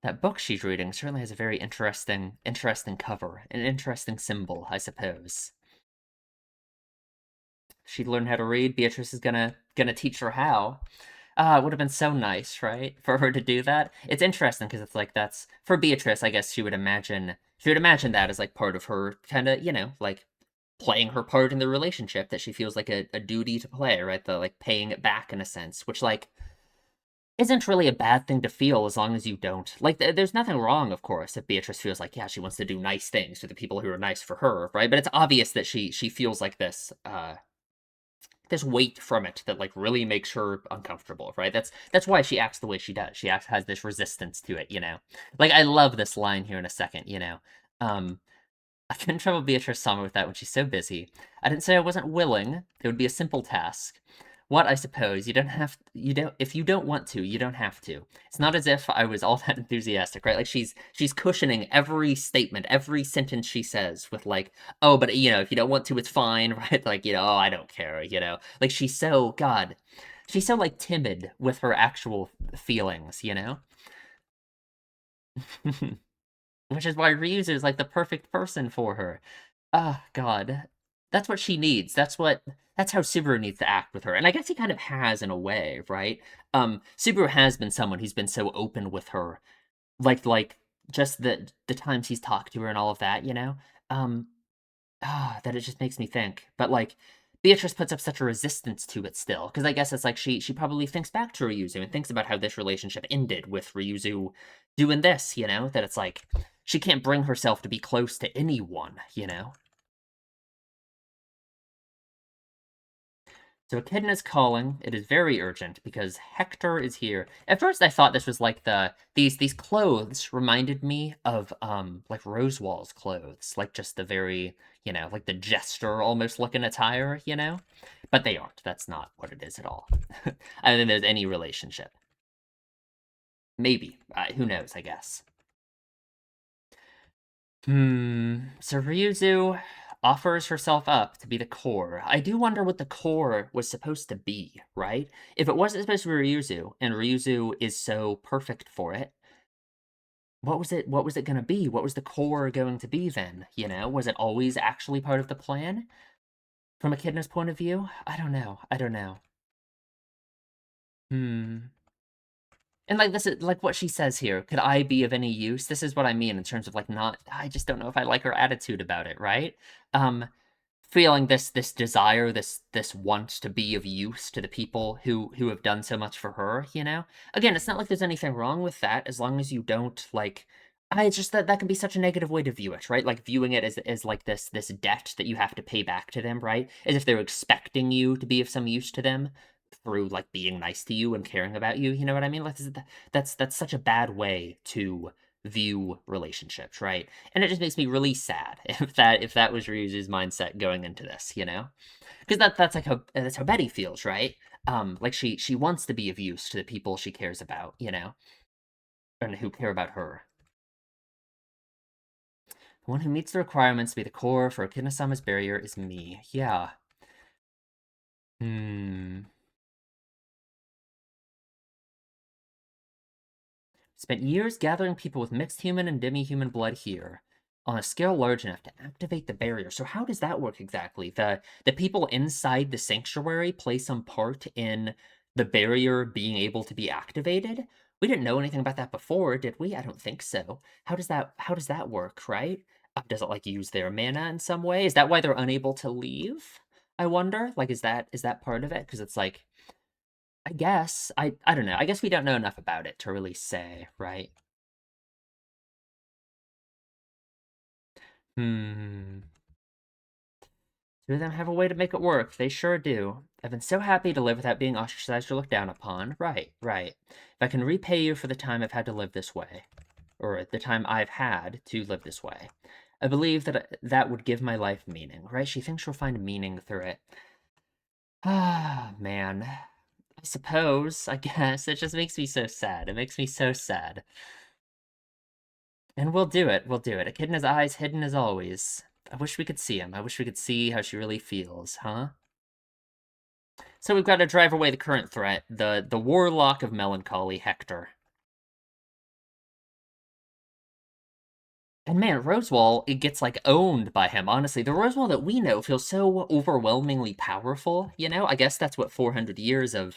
Speaker 1: That book she's reading certainly has a very interesting cover, an interesting symbol, I suppose. She'd learn how to read. Beatrice is gonna teach her how. It would have been so nice, right, for her to do that. It's interesting because it's like that's for Beatrice. I guess she would imagine that as like part of her kind of like playing her part in the relationship that she feels like a duty to play, right? The like paying it back in a sense, which like isn't really a bad thing to feel as long as you don't. Like, there's nothing wrong, of course, if Beatrice feels like, yeah, she wants to do nice things to the people who are nice for her, right? But it's obvious that she feels like this weight from it that like really makes her uncomfortable, right? That's why she acts the way she does. She acts has this resistance to it, you know. Like I love this line here in a second, you know. Um, I couldn't trouble Beatrice Sommer with that when she's so busy. I didn't say I wasn't willing. It would be a simple task. What I suppose you don't if you don't want to, you don't have to. It's not as if I was all that enthusiastic, right? Like she's cushioning every statement, every sentence she says with like, oh, but you know, if you don't want to, it's fine, right? Like, you know, oh, I don't care, you know. Like she's so God, she's so like timid with her actual feelings, you know? Which is why Ryuzu is like the perfect person for her. Ah, God. That's what she needs. That's how Subaru needs to act with her. And I guess he kind of has in a way, right? Subaru has been someone who's been so open with her. Like just the times he's talked to her and all of that, you know? Um, that it just makes me think. But like Beatrice puts up such a resistance to it still, because I guess it's like she probably thinks back to Ryuzu and thinks about how this relationship ended with Ryuzu doing this, you know, that it's like she can't bring herself to be close to anyone, you know. So Echidna is calling. It is very urgent because Hector is here. At first, I thought this was like these clothes reminded me of like Rosewall's clothes, like just the very you know like the jester almost looking attire, you know. But they aren't. That's not what it is at all. I don't think there's any relationship. Maybe. Who knows? I guess. So Ryuzu offers herself up to be the core. I do wonder what the core was supposed to be, right? If it wasn't supposed to be Ryuzu, and Ryuzu is so perfect for it, what was it gonna be? What was the core going to be then? You know? Was it always actually part of the plan? From Echidna's point of view? I don't know. I don't know. Hmm. And like this is like what she says here. Could I be of any use? This is what I mean in terms of like not. I just don't know if I like her attitude about it. Right? Um, feeling this desire, this want to be of use to the people who have done so much for her. You know. Again, it's not like there's anything wrong with that as long as you don't like. It's just that that can be such a negative way to view it, right? Like viewing it as like this debt that you have to pay back to them, right? As if they're expecting you to be of some use to them through like being nice to you and caring about you. You know what I mean? Like that's such a bad way to view relationships, right? And it just makes me really sad if that was Ryu's mindset going into this, you know? Because that's how Betty feels, right? Like she wants to be of use to the people she cares about, you know, and who care about her. The one who meets the requirements to be the core for Okina-sama's barrier is me. Yeah. Hmm. Spent years gathering people with mixed human and demi-human blood here on a scale large enough to activate the barrier. So how does that work exactly? The people inside the sanctuary play some part in the barrier being able to be activated? We didn't know anything about that before, did we? I don't think so. How does that work, right? Does it like use their mana in some way? Is that why they're unable to leave? I wonder. Like is that part of it? Because it's like I guess I don't know. I guess we don't know enough about it to really say, right? Hmm. Two of them have a way to make it work. They sure do. I've been so happy to live without being ostracized or looked down upon. Right, right. If I can repay you for the time I've had to live this way, or the time I've had to live this way, I believe that that would give my life meaning, right? She thinks she'll find meaning through it. Ah, man. I suppose, I guess. It just makes me so sad. It makes me so sad. And we'll do it. We'll do it. A kid in his eyes, hidden as always. I wish we could see him. I wish we could see how she really feels, huh? So we've got to drive away the current threat, the warlock of melancholy, Hector. And man, Rosewall, it gets like owned by him, honestly. The Rosewall that we know feels so overwhelmingly powerful, you know? I guess that's what 400 years of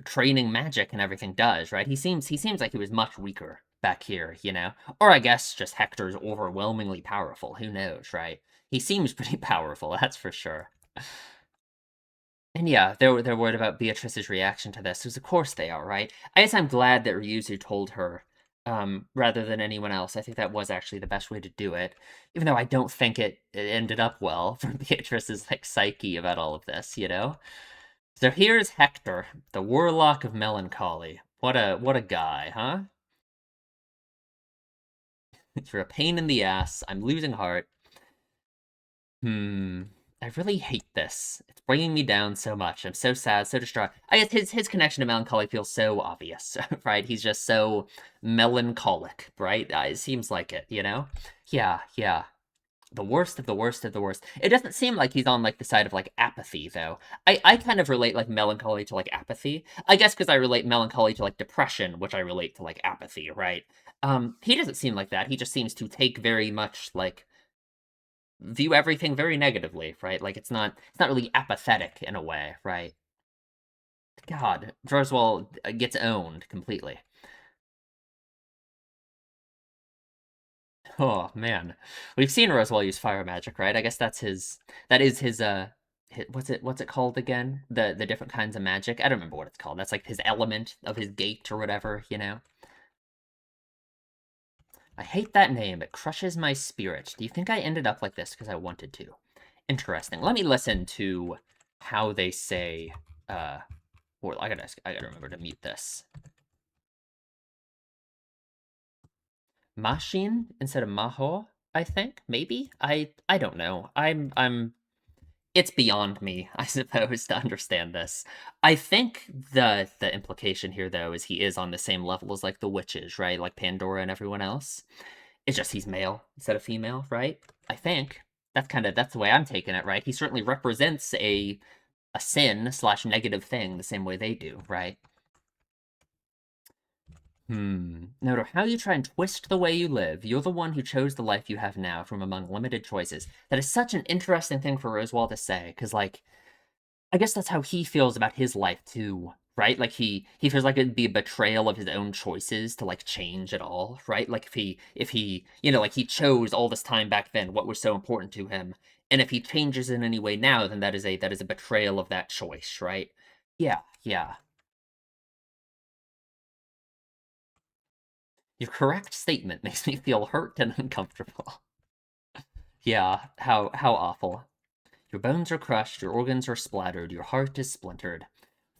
Speaker 1: training magic and everything does, right? He seems like he was much weaker back here, you know? Or I guess just Hector's overwhelmingly powerful. Who knows, right? He seems pretty powerful, that's for sure. And yeah, they're worried about Beatrice's reaction to this, because of course they are, right? I guess I'm glad that Ryuzu told her, rather than anyone else. I think that was actually the best way to do it, even though I don't think it ended up well for Beatrice's like psyche about all of this, you know? So here's Hector, the Warlock of Melancholy. What a guy, huh? You're a pain in the ass. I'm losing heart. Hmm. I really hate this. It's bringing me down so much. I'm so sad, so distraught. I guess his connection to melancholy feels so obvious, right? He's just so melancholic, right? It seems like it, you know? Yeah, yeah. The worst of the worst of the worst. It doesn't seem like he's on like the side of like apathy though. I kind of relate like melancholy to like apathy. I guess because I relate melancholy to like depression, which I relate to like apathy, right? He doesn't seem like that. He just seems to take very much like view everything very negatively, right? Like it's not really apathetic in a way, right? God, Droswell gets owned completely. Oh man, we've seen Roswell use fire magic, right? I guess that is his what's it called again? The different kinds of magic. I don't remember what it's called. That's like his element of his gate or whatever, you know. I hate that name. It crushes my spirit. Do you think I ended up like this because I wanted to? Interesting. Let me listen to how they say uh or I gotta remember to mute this. Mashin instead of Maho, I think. Maybe? I don't know. I'm it's beyond me, I suppose, to understand this. I think the implication here though is he is on the same level as like the witches, right? Like Pandora and everyone else. It's just he's male instead of female, right? I think. That's the way I'm taking it, right? He certainly represents a sin slash negative thing the same way they do, right? No matter how you try and twist the way you live, you're the one who chose the life you have now from among limited choices. That is such an interesting thing for Roswell to say, because like I guess that's how he feels about his life too, right? Like he feels like it'd be a betrayal of his own choices to like change at all, right? Like if he like he chose all this time back then what was so important to him, and if he changes in any way now, then that is a betrayal of that choice, right? Yeah, yeah. Your correct statement makes me feel hurt and uncomfortable. Yeah, how awful. Your bones are crushed, your organs are splattered, your heart is splintered.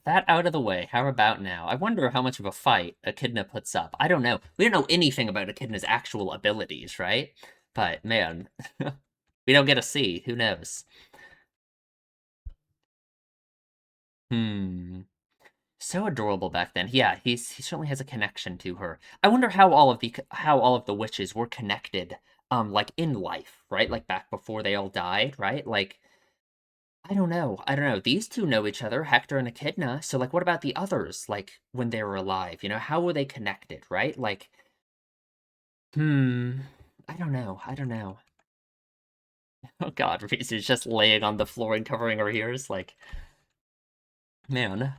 Speaker 1: That out of the way, how about now? I wonder how much of a fight Echidna puts up. I don't know. We don't know anything about Echidna's actual abilities, right? But man, we don't get to see. Who knows? Hmm. So adorable back then. Yeah, he certainly has a connection to her. I wonder how all of the witches were connected, like in life, right? Like back before they all died, right? Like I don't know. I don't know. These two know each other, Hector and Echidna. So like, what about the others? Like when they were alive, how were they connected, right? Like, hmm. I don't know. I don't know. Oh God, Reese is just laying on the floor and covering her ears. Like, man.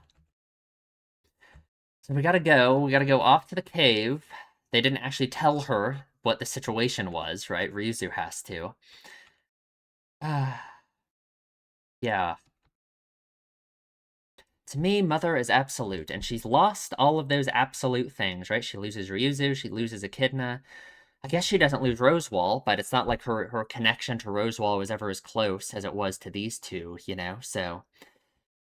Speaker 1: So we gotta go. We gotta go off to the cave. They didn't actually tell her what the situation was, right? Ryuzu has to. Ah, yeah. To me, Mother is absolute, and she's lost all of those absolute things, right? She loses Ryuzu, she loses Echidna. I guess she doesn't lose Rosewall, but it's not like her connection to Rosewall was ever as close as it was to these two, So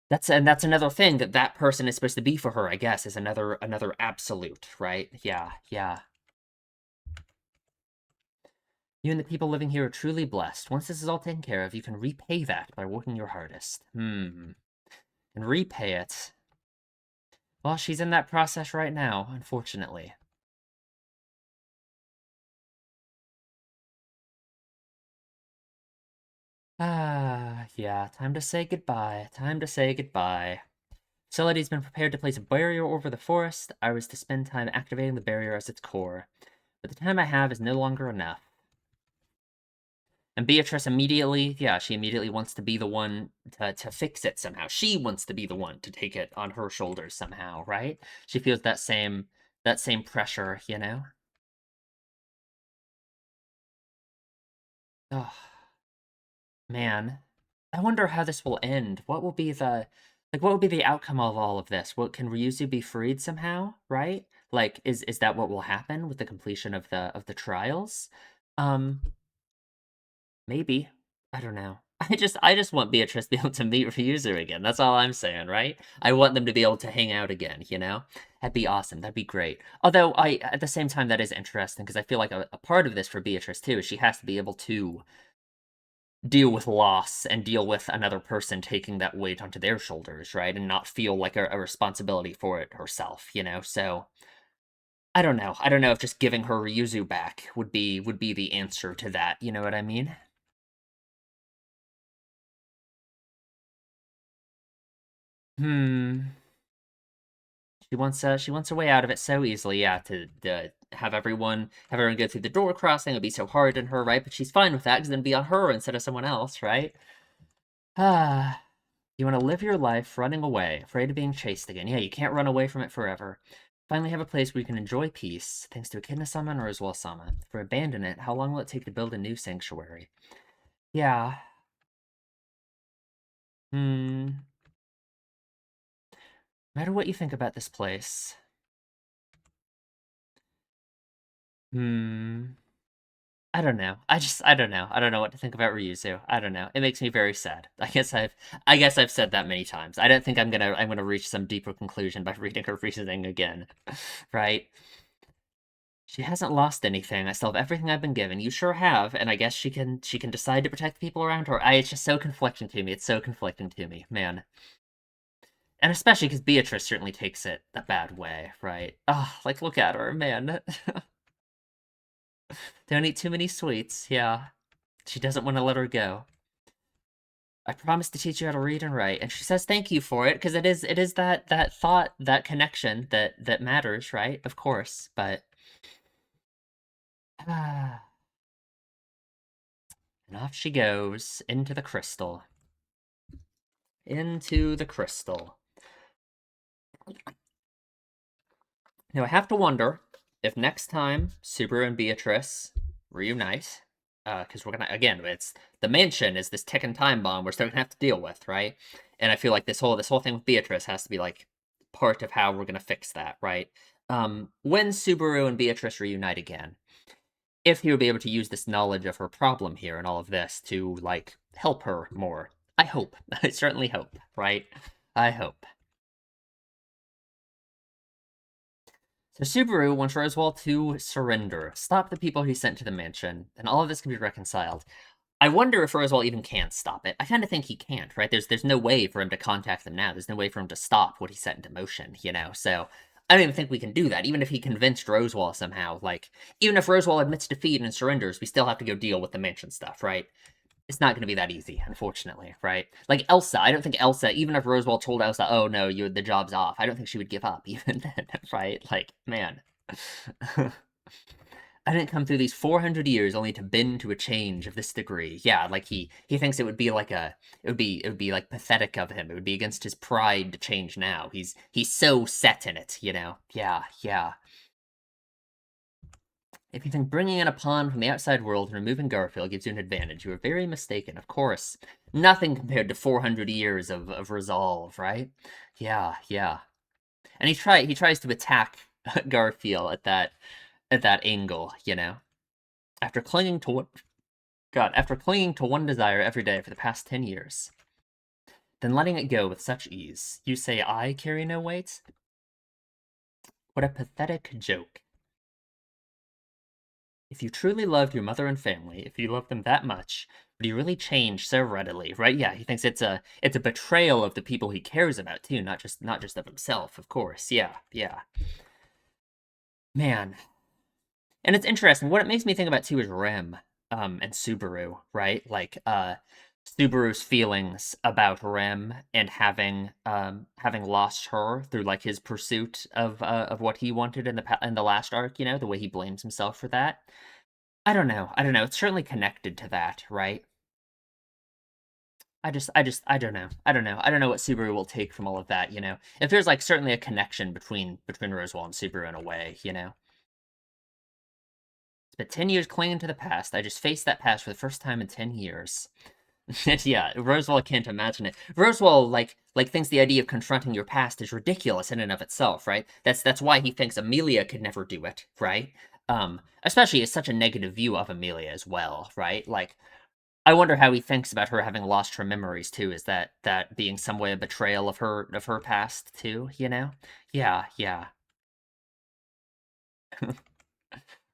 Speaker 1: that's another thing that person is supposed to be for her, I guess, is another absolute, right? Yeah, yeah. You and the people living here are truly blessed. Once this is all taken care of, you can repay that by working your hardest. And repay it. Well, she's in that process right now, unfortunately. Ah, yeah, time to say goodbye. Time to say goodbye. Facility's been prepared to place a barrier over the forest. I was to spend time activating the barrier as its core. But the time I have is no longer enough. And Beatrice immediately, yeah, she immediately wants to be the one to fix it somehow. She wants to be the one to take it on her shoulders somehow, right? She feels that same pressure, you know? Oh, man. I wonder how this will end. What will be the what will be the outcome of all of this? What can Ryuzu be freed somehow, right? Like, is that what will happen with the completion of the trials? Um, maybe. I don't know. I just want Beatrice to be able to meet Ryuzu again. That's all I'm saying, right? I want them to be able to hang out again, you know? That'd be awesome. That'd be great. Although I at the same time that is interesting because I feel like a part of this for Beatrice too is she has to be able to deal with loss and deal with another person taking that weight onto their shoulders, right? And not feel like a responsibility for it herself, you know? So I don't know. I don't know if just giving her Ryuzu back would be the answer to that. You know what I mean? Hmm. She wants a way out of it so easily, yeah, to have everyone go through the door crossing would be so hard on her, right? But she's fine with that because then it'd be on her instead of someone else, right? Ah, you want to live your life running away, afraid of being chased again. Yeah, you can't run away from it forever. Finally have a place where you can enjoy peace, thanks to Echidna-sama or Roswell-sama. For abandon it, how long will it take to build a new sanctuary? Yeah. Hmm. No matter what you think about this place. Hmm. I don't know. I don't know. I don't know what to think about Ryuzu. I don't know. It makes me very sad. I guess I've said that many times. I don't think I'm gonna reach some deeper conclusion by reading her reasoning again. Right? She hasn't lost anything. I still have everything I've been given. You sure have, and I guess she can decide to protect the people around her. It's just so conflicting to me. It's so conflicting to me, man. And especially because Beatrice certainly takes it a bad way, right? Oh, like look at her, man. Don't eat too many sweets. Yeah, she doesn't want to let her go. I promised to teach you how to read and write, and she says thank you for it because it is that thought, that connection that matters, right? Of course, but and off she goes into the crystal. Into the crystal. Now I have to wonder if next time Subaru and Beatrice reunite, because we're gonna again, it's the mansion is this ticking time bomb we're still gonna have to deal with, right? And I feel like this whole thing with Beatrice has to be like part of how we're gonna fix that, right? When Subaru and Beatrice reunite again, if he would be able to use this knowledge of her problem here and all of this to like help her more. I hope. I certainly hope, right? I hope. So Subaru wants Roswell to surrender, stop the people he sent to the mansion, and all of this can be reconciled. I wonder if Roswell even can stop it. I kind of think he can't, right? There's no way for him to contact them now. There's no way for him to stop what he set into motion, you know? So I don't even think we can do that. Even if he convinced Roswell somehow, like, even if Roswell admits defeat and surrenders, we still have to go deal with the mansion stuff, right? It's not going to be that easy, unfortunately, right? Like Elsa, I don't think Elsa, even if Roswell told Elsa, "Oh no, the job's off," I don't think she would give up, even then, right? Like, man, I didn't come through these 400 years only to bend to a change of this degree. Yeah, like he thinks it would be like it would be like pathetic of him. It would be against his pride to change now. He's so set in it, you know. Yeah, yeah. If you think bringing in a pawn from the outside world and removing Garfield gives you an advantage, you are very mistaken. Of course, nothing compared to 400 years of resolve, right? Yeah, yeah. And he tries to attack Garfield at that angle, you know. After clinging to what God, after clinging to one desire every day for the past 10 years, then letting it go with such ease, you say I carry no weight? What a pathetic joke. If you truly loved your mother and family, if you loved them that much, would you really change so readily, right? Yeah, he thinks it's a betrayal of the people he cares about too, not just of himself, of course. Yeah, yeah. Man. And it's interesting. What it makes me think about too is Rem, and Subaru, right? Like, Subaru's feelings about Rem and having lost her through like his pursuit of what he wanted in the last arc, you know, the way he blames himself for that. I don't know. I don't know. It's certainly connected to that, right? I don't know. I don't know. I don't know what Subaru will take from all of that, you know. If there's like certainly a connection between Roswell and Subaru in a way, you know. It's been 10 years clinging to the past. I just faced that past for the first time in 10 years. Yeah, Roswell can't imagine it. Roswell like thinks the idea of confronting your past is ridiculous in and of itself, right? That's why he thinks Amelia could never do it, right? Especially as such a negative view of Amelia as well, right? Like I wonder how he thinks about her having lost her memories too. Is that being some way a betrayal of her past too, you know? Yeah, yeah.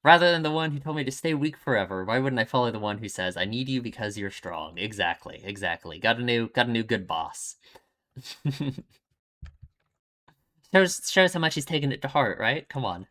Speaker 1: Rather than the one who told me to stay weak forever, why wouldn't I follow the one who says, I need you because you're strong? Exactly, exactly. Got a new good boss. Shows how much he's taken it to heart, right? Come on.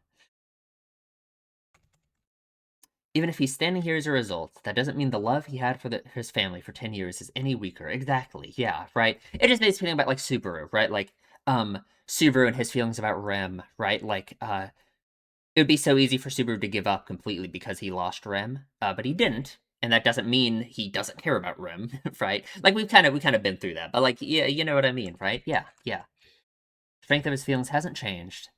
Speaker 1: Even if he's standing here as a result, that doesn't mean the love he had for his family for 10 years is any weaker. Exactly. Yeah, right. It just makes me think about like Subaru, right? Like, Subaru and his feelings about Rem, right? Like, it would be so easy for Subaru to give up completely because he lost Rem, but he didn't. And that doesn't mean he doesn't care about Rem, right? Like we kind of been through that, but like yeah, you know what I mean, right? Yeah, yeah. Strength of his feelings hasn't changed.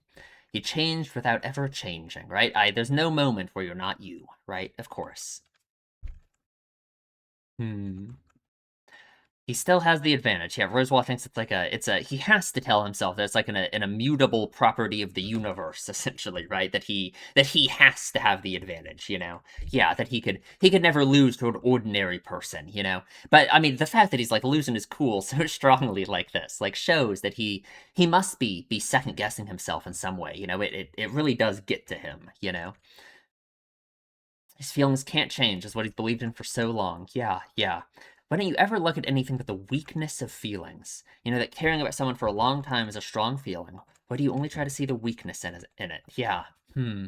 Speaker 1: He changed without ever changing, right? There's no moment where you're not you, right? Of course. Hmm. He still has the advantage. Yeah, Roswell thinks he has to tell himself that it's like an immutable property of the universe, essentially, right? That he has to have the advantage, you know? Yeah, that he could never lose to an ordinary person, you know? But I mean, the fact that he's like losing his cool so strongly like this, like shows that he must be second guessing himself in some way, you know? It really does get to him, you know? His feelings can't change, is what he's believed in for so long. Yeah, yeah. Why don't you ever look at anything but the weakness of feelings? You know, that caring about someone for a long time is a strong feeling. Why do you only try to see the weakness in it? Yeah. Hmm.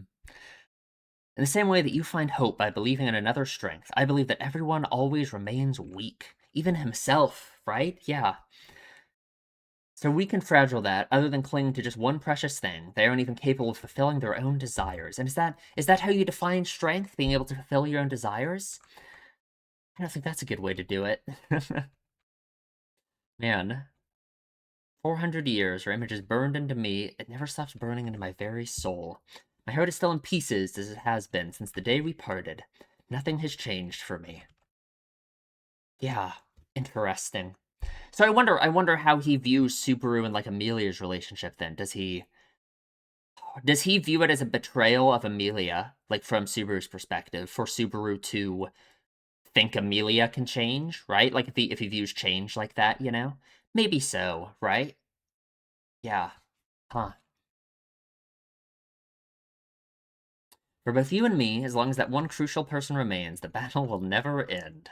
Speaker 1: In the same way that you find hope by believing in another strength, I believe that everyone always remains weak. Even himself, right? Yeah. So weak and fragile that, other than clinging to just one precious thing, they aren't even capable of fulfilling their own desires. And is that how you define strength? Being able to fulfill your own desires? I don't think that's a good way to do it. Man, 400 years, her image is burned into me. It never stops burning into my very soul. My heart is still in pieces as it has been since the day we parted. Nothing has changed for me. Yeah, interesting. So I wonder how he views Subaru and like Amelia's relationship then. Does he view it as a betrayal of Amelia, like from Subaru's perspective, for Subaru to think Amelia can change, right? Like if he views change like that, you know? Maybe so, right? Yeah. Huh. For both you and me, as long as that one crucial person remains, the battle will never end.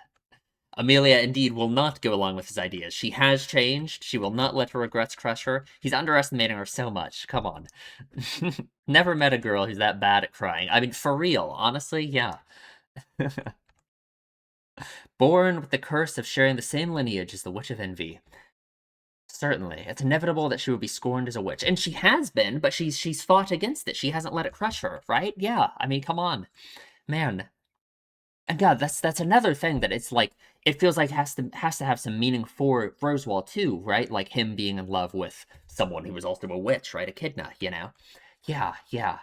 Speaker 1: Amelia indeed will not go along with his ideas. She has changed. She will not let her regrets crush her. He's underestimating her so much. Come on. Never met a girl who's that bad at crying. I mean, for real, honestly, yeah. Born with the curse of sharing the same lineage as the Witch of Envy. Certainly. It's inevitable that she will be scorned as a witch. And she has been, but she's fought against it. She hasn't let it crush her, right? Yeah. I mean, come on. Man. And God, that's another thing that it's like it feels like has to have some meaning for Roswell too, right? Like him being in love with someone who was also a witch, right? Echidna, you know? Yeah, yeah.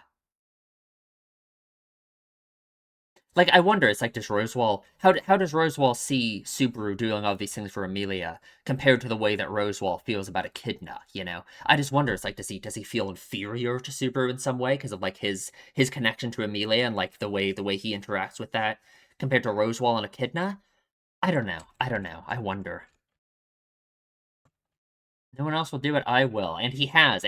Speaker 1: Like I wonder, it's like does Roswell how does Roswell see Subaru doing all these things for Amelia compared to the way that Roswell feels about Echidna, you know? I just wonder, it's like does he feel inferior to Subaru in some way because of like his connection to Amelia and like the way he interacts with that compared to Roswell and Echidna? I don't know. I don't know. I wonder. No one else will do it. I will, and he has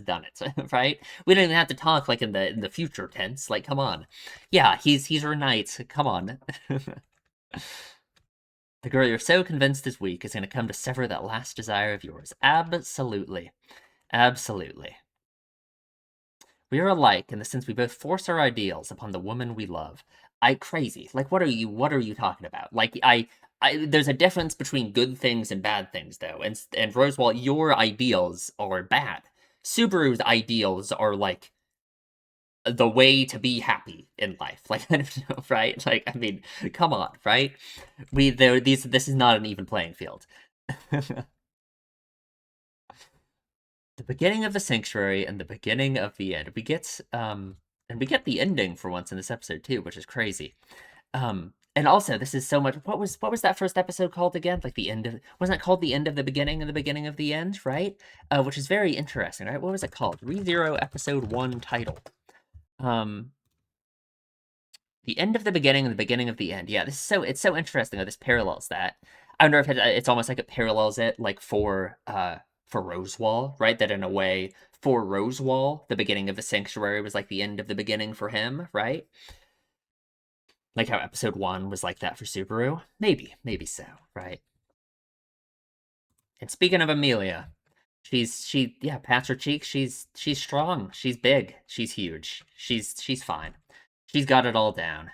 Speaker 1: done it, right? We don't even have to talk like in the future tense. Like, come on, yeah, he's her knight. Come on, the girl you're so convinced is weak is going to come to sever that last desire of yours. Absolutely, absolutely. We are alike in the sense we both force our ideals upon the woman we love. I crazy. Like what are you talking about? Like there's a difference between good things and bad things though. And Rosewall, your ideals are bad. Subaru's ideals are like the way to be happy in life. Like I don't know, right? Like I mean, come on, right? We there these this is not an even playing field. The beginning of the sanctuary and the beginning of the end. We get the ending for once in this episode too, which is crazy. And also, this is so much. What was that first episode called again? Like the end of wasn't it called the end of the beginning and the beginning of the end, right? Which is very interesting, right? What was it called? ReZero episode 1 title. Um, the end of the beginning and the beginning of the end. Yeah, this is it's so interesting that this parallels that. I wonder if it's almost like it parallels it like for Rosewall, right? That in a way for Rosewall, the beginning of the Sanctuary was like the end of the beginning for him, right? Like how episode 1 was like that for Subaru. Maybe so, right? And speaking of Amelia, she pats her cheeks. She's strong. She's big. She's huge. She's fine. She's got it all down.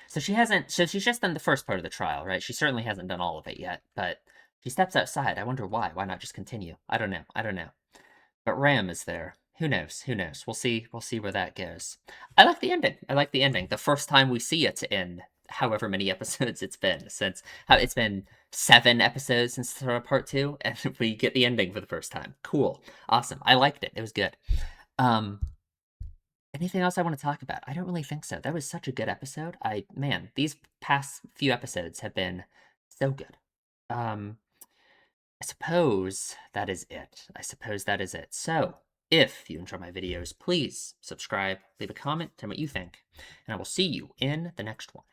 Speaker 1: So she hasn't. So she's just done the first part of the trial, right? She certainly hasn't done all of it yet. But she steps outside. I wonder why. Why not just continue? I don't know. I don't know. But Ram is there. Who knows? Who knows? We'll see. We'll see where that goes. I like the ending. I like the ending. The first time we see it in however many episodes it's been since it's been 7 episodes since part 2, and we get the ending for the first time. Cool, awesome. I liked it. It was good. Um, anything else I want to talk about? I don't really think so. That was such a good episode. Man, these past few episodes have been so good. Um, I suppose that is it. I suppose that is it. So, if you enjoy my videos, please subscribe, leave a comment, tell me what you think, and I will see you in the next one.